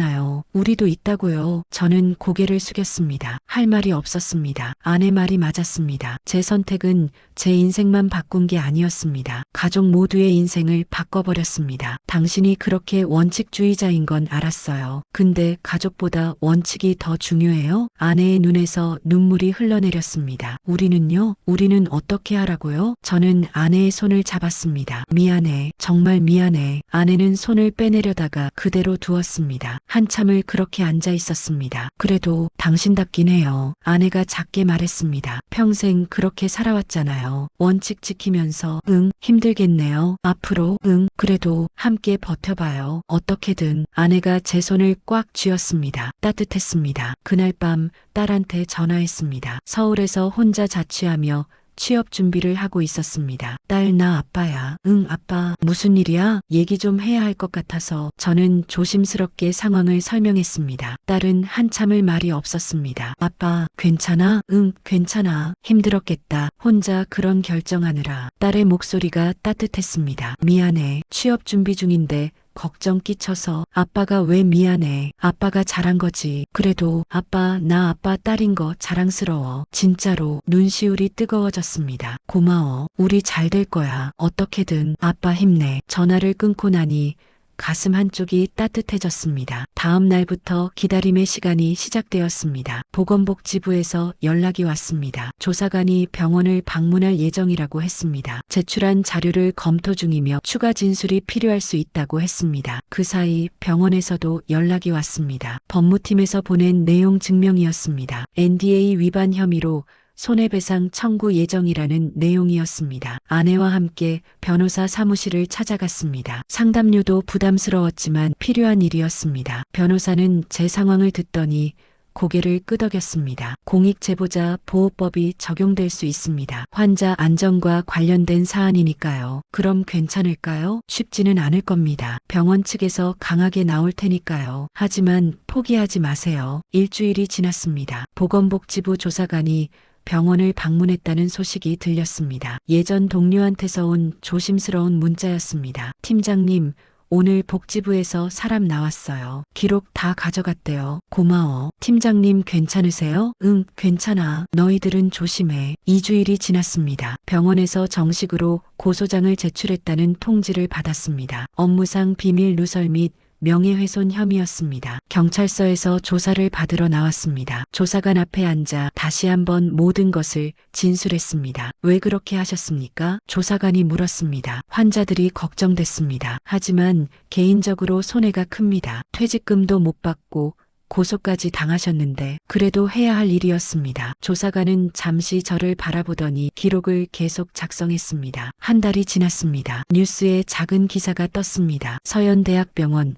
우리도 있다고요. 저는 고개를 숙였습니다. 할 말이 없었습니다. 아내 말이 맞았습니다. 제 선택은 제 인생만 바꾼 게 아니었습니다. 가족 모두의 인생을 바꿔버렸습니다. 당신이 그렇게 원칙주의자인 건 알았어요. 근데 가족보다 원칙이 더 중요해요? 아내의 눈에서 눈물이 흘러내렸습니다. 우리는요? 우리는 어떻게 하라고요? 저는 아내의 손을 잡았습니다. 미안해. 정말 미안해. 아내는 손을 빼내려다가 그대로 두었습니다. 한참을 그렇게 앉아 있었습니다. 그래도 당신답긴 해요. 아내가 작게 말했습니다. 평생 그렇게 살아왔잖아요. 원칙 지키면서. 힘들겠네요. 앞으로. 그래도 함께 버텨봐요. 어떻게든. 아내가 제 손을 꽉 쥐었습니다. 따뜻했습니다. 그날 밤 딸한테 전화했습니다. 서울에서 혼자 자취하며 취업 준비를 하고 있었습니다. 딸, 나 아빠야. 응, 아빠. 무슨 일이야? 얘기 좀 해야 할 것 같아서. 저는 조심스럽게 상황을 설명했습니다. 딸은 한참을 말이 없었습니다. 아빠, 괜찮아? 응, 괜찮아. 힘들었겠다. 혼자 그런 결정하느라. 딸의 목소리가 따뜻했습니다. 미안해. 취업 준비 중인데 걱정 끼쳐서. 아빠가 왜 미안해. 아빠가 잘한 거지. 그래도 아빠, 나 아빠 딸인 거 자랑스러워. 진짜로. 눈시울이 뜨거워졌습니다. 고마워. 우리 잘 될 거야. 어떻게든. 아빠 힘내. 전화를 끊고 나니 가슴 한쪽이 따뜻해졌습니다. 다음 날부터 기다림의 시간이 시작되었습니다. 보건복지부에서 연락이 왔습니다. 조사관이 병원을 방문할 예정이라고 했습니다. 제출한 자료를 검토 중이며 추가 진술이 필요할 수 있다고 했습니다. 그 사이 병원에서도 연락이 왔습니다. 법무팀에서 보낸 내용 증명이었습니다. NDA 위반 혐의로 손해배상 청구 예정이라는 내용이었습니다. 아내와 함께 변호사 사무실을 찾아갔습니다. 상담료도 부담스러웠지만 필요한 일이었습니다. 변호사는 제 상황을 듣더니 고개를 끄덕였습니다. 공익제보자 보호법이 적용될 수 있습니다. 환자 안전과 관련된 사안이니까요. 그럼 괜찮을까요? 쉽지는 않을 겁니다. 병원 측에서 강하게 나올 테니까요. 하지만 포기하지 마세요. 일주일이 지났습니다. 보건복지부 조사관이 병원을 방문했다는 소식이 들렸습니다. 예전 동료한테서 온 조심스러운 문자였습니다. 팀장님, 오늘 복지부에서 사람 나왔어요. 기록 다 가져갔대요. 고마워. 팀장님 괜찮으세요? 응, 괜찮아. 너희들은 조심해. 2주일이 지났습니다. 병원에서 정식으로 고소장을 제출했다는 통지를 받았습니다. 업무상 비밀 누설 및 명예훼손 혐의였습니다. 경찰서에서 조사를 받으러 나왔습니다. 조사관 앞에 앉아 다시 한번 모든 것을 진술했습니다. 왜 그렇게 하셨습니까? 조사관이 물었습니다. 환자들이 걱정됐습니다. 하지만 개인적으로 손해가 큽니다. 퇴직금도 못 받고 고소까지 당하셨는데 그래도 해야 할 일이었습니다. 조사관은 잠시 저를 바라보더니 기록을 계속 작성했습니다. 한 달이 지났습니다. 뉴스에 작은 기사가 떴습니다. 서현대학병원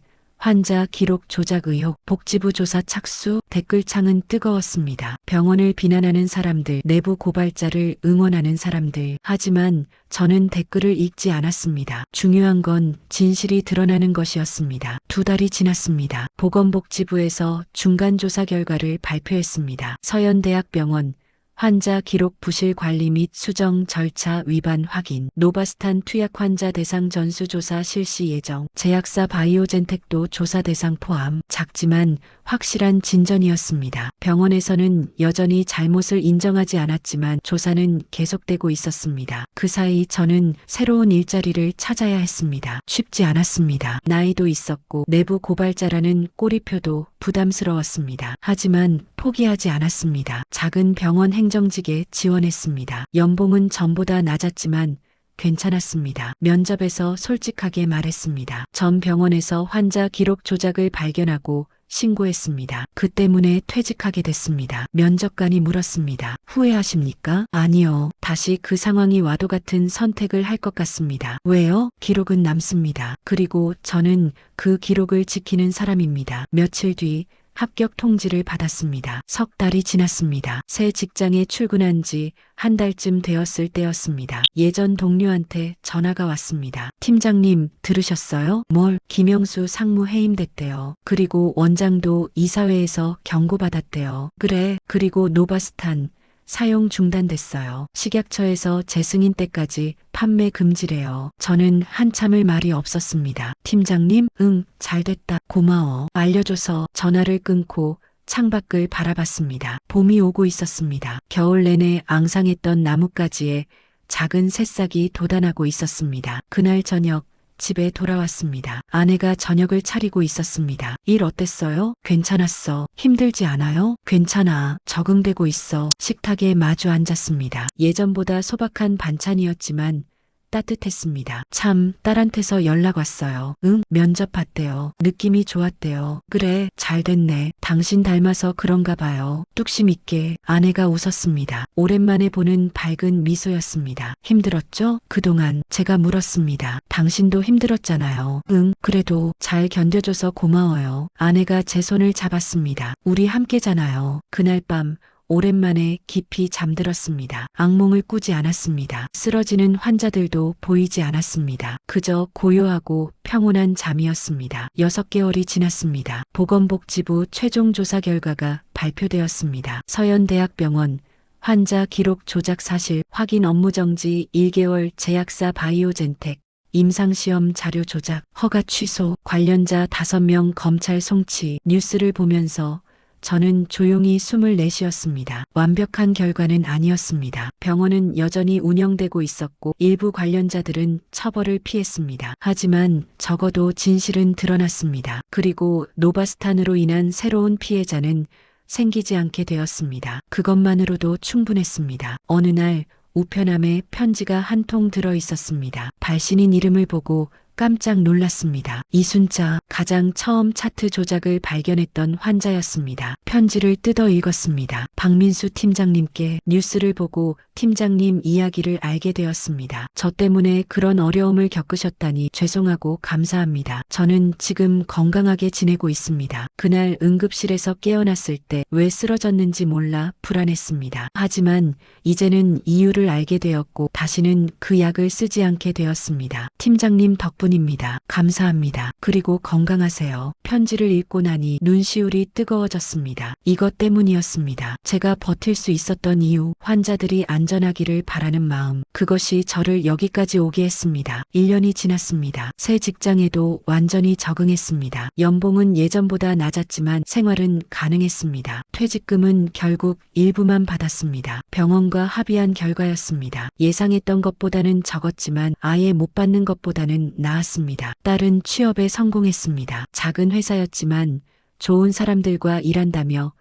환자 기록 조작 의혹, 복지부 조사 착수, 댓글창은 뜨거웠습니다. 병원을 비난하는 사람들, 내부 고발자를 응원하는 사람들. 하지만 저는 댓글을 읽지 않았습니다. 중요한 건 진실이 드러나는 것이었습니다. 2달이 지났습니다. 보건복지부에서 중간조사 결과를 발표했습니다. 서현대학병원 환자 기록 부실 관리 및 수정 절차 위반 확인, 노바스탄 투약 환자 대상 전수조사 실시 예정, 제약사 바이오젠텍도 조사 대상 포함. 작지만 확실한 진전이었습니다. 병원에서는 여전히 잘못을 인정하지 않았지만 조사는 계속되고 있었습니다. 그 사이 저는 새로운 일자리를 찾아야 했습니다. 쉽지 않았습니다. 나이도 있었고 내부 고발자라는 꼬리표도 부담스러웠습니다. 하지만 포기하지 않았습니다. 작은 병원 행정직에 지원했습니다. 연봉은 전보다 낮았지만 괜찮았습니다. 면접에서 솔직하게 말했습니다. 전 병원에서 환자 기록 조작을 발견하고 신고했습니다. 그 때문에 퇴직하게 됐습니다. 면접관이 물었습니다. 후회하십니까? 아니요. 다시 그 상황이 와도 같은 선택을 할 것 같습니다. 왜요? 기록은 남습니다. 그리고 저는 그 기록을 지키는 사람입니다. 며칠 뒤 합격 통지를 받았습니다. 3달이 지났습니다. 새 직장에 출근한 지 1달쯤 되었을 때였습니다. 예전 동료한테 전화가 왔습니다. 팀장님, 들으셨어요? 뭘? 김영수 상무 해임됐대요. 그리고 원장도 이사회에서 경고받았대요. 그래. 그리고 노바스탄 사용 중단됐어요. 식약처에서 재승인 때까지 판매 금지래요. 저는 한참을 말이 없었습니다. 팀장님, 응, 잘됐다. 고마워. 알려줘서 전화를 끊고 창밖을 바라봤습니다. 봄이 오고 있었습니다. 겨울 내내 앙상했던 나뭇가지에 작은 새싹이 돋아나고 있었습니다. 그날 저녁 집에 돌아왔습니다. 아내가 저녁을 차리고 있었습니다. 일 어땠어요? 괜찮았어. 힘들지 않아요? 괜찮아. 적응되고 있어. 식탁에 마주 앉았습니다. 예전보다 소박한 반찬이었지만 따뜻했습니다. 참, 딸한테서 연락 왔어요. 응, 면접 봤대요. 느낌이 좋았대요. 그래, 잘 됐네. 당신 닮아서 그런가 봐요. 뚝심 있게 아내가 웃었습니다. 오랜만에 보는 밝은 미소였습니다. 힘들었죠? 그동안 제가 물었습니다. 당신도 힘들었잖아요. 응, 그래도 잘 견뎌줘서 고마워요. 아내가 제 손을 잡았습니다. 우리 함께잖아요. 그날 밤 오랜만에 깊이 잠들었습니다. 악몽을 꾸지 않았습니다. 쓰러지는 환자들도 보이지 않았습니다. 그저 고요하고 평온한 잠이었습니다. 6개월이 지났습니다. 보건복지부 최종 조사 결과가 발표되었습니다. 서현대학병원 환자 기록 조작 사실 확인 업무 정지 1개월, 제약사 바이오젠텍 임상시험 자료 조작 허가 취소, 관련자 5명 검찰 송치. 뉴스를 보면서 저는 조용히 숨을 내쉬었습니다. 완벽한 결과는 아니었습니다. 병원은 여전히 운영되고 있었고 일부 관련자들은 처벌을 피했습니다. 하지만 적어도 진실은 드러났습니다. 그리고 노바스탄으로 인한 새로운 피해자는 생기지 않게 되었습니다. 그것만으로도 충분했습니다. 어느 날 우편함에 편지가 한 통 들어 있었습니다. 발신인 이름을 보고 깜짝 놀랐습니다. 이순자, 가장 처음 차트 조작을 발견했던 환자였습니다. 편지를 뜯어 읽었습니다. 박민수 팀장님께. 뉴스를 보고 팀장님 이야기를 알게 되었습니다. 저 때문에 그런 어려움을 겪으셨다니 죄송하고 감사합니다. 저는 지금 건강하게 지내고 있습니다. 그날 응급실에서 깨어났을 때 왜 쓰러졌는지 몰라 불안했습니다. 하지만 이제는 이유를 알게 되었고 다시는 그 약을 쓰지 않게 되었습니다. 팀장님 덕분입니다. 감사합니다. 그리고 건강하세요. 편지를 읽고 나니 눈시울이 뜨거워졌습니다. 이것 때문이었습니다. 제가 버틸 수 있었던 이유, 환자들이 안전하기를 바라는 마음, 그것이 저를 여기까지 오게 했습니다. 1년이 지났습니다. 새 직장에도 완전히 적응했습니다. 연봉은 예전보다 낮았지만 생활은 가능했습니다. 퇴직금은 결국 일부만 받았습니다. 병원과 합의한 결과였습니다. 예상했던 것보다는 적었지만 아예 못 받는 것보다는 나았습니다. 딸은 취업에 성공했습니다. 작은 회사였지만 좋은 사람들과 일한다며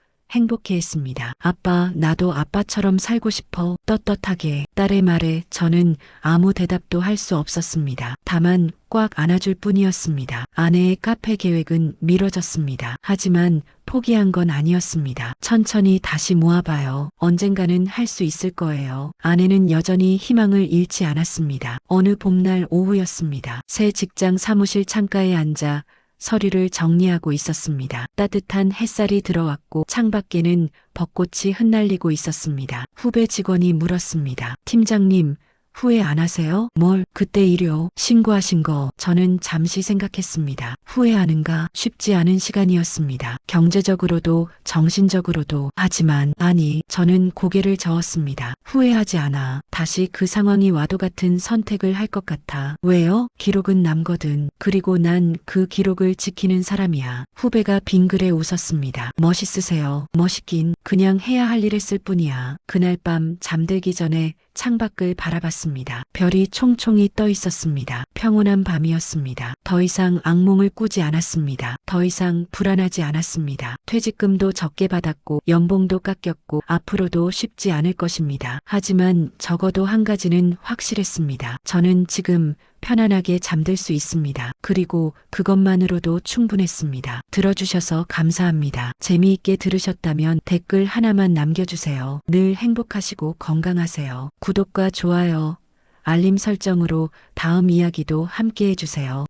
행복해했습니다. 아빠, 나도 아빠처럼 살고 싶어. 떳떳하게. 딸의 말에 저는 아무 대답도 할 수 없었습니다. 다만 꽉 안아줄 뿐이었습니다. 아내의 카페 계획은 미뤄졌습니다. 하지만 포기한 건 아니었습니다. 천천히 다시 모아봐요. 언젠가는 할 수 있을 거예요. 아내는 여전히 희망을 잃지 않았습니다. 어느 봄날 오후였습니다. 새 직장 사무실 창가에 앉아 서류를 정리하고 있었습니다. 따뜻한 햇살이 들어왔고 창밖에는 벚꽃이 흩날리고 있었습니다. 후배 직원이 물었습니다. 팀장님, 후회 안 하세요? 뭘, 그때 일요 신고하신 거. 저는 잠시 생각했습니다. 후회하는가? 쉽지 않은 시간이었습니다. 경제적으로도 정신적으로도. 하지만 아니, 저는 고개를 저었습니다. 후회하지 않아. 다시 그 상황이 와도 같은 선택을 할 것 같아. 왜요? 기록은 남거든. 그리고 난 그 기록을 지키는 사람이야. 후배가 빙그레 웃었습니다. 멋있으세요. 멋있긴 그냥 해야 할 일 했을 뿐이야. 그날 밤 잠들기 전에 창밖을 바라봤습니다. 별이 총총히 떠 있었습니다. 평온한 밤이었습니다. 더 이상 악몽을 꾸지 않았습니다. 더 이상 불안하지 않았습니다. 퇴직금도 적게 받았고 연봉도 깎였고 앞으로도 쉽지 않을 것입니다. 하지만 적어도 한 가지는 확실했습니다. 저는 지금 편안하게 잠들 수 있습니다. 그리고 그것만으로도 충분했습니다. 들어주셔서 감사합니다. 재미있게 들으셨다면 댓글 하나만 남겨주세요. 늘 행복하시고 건강하세요. 구독과 좋아요, 알림 설정으로 다음 이야기도 함께 해주세요.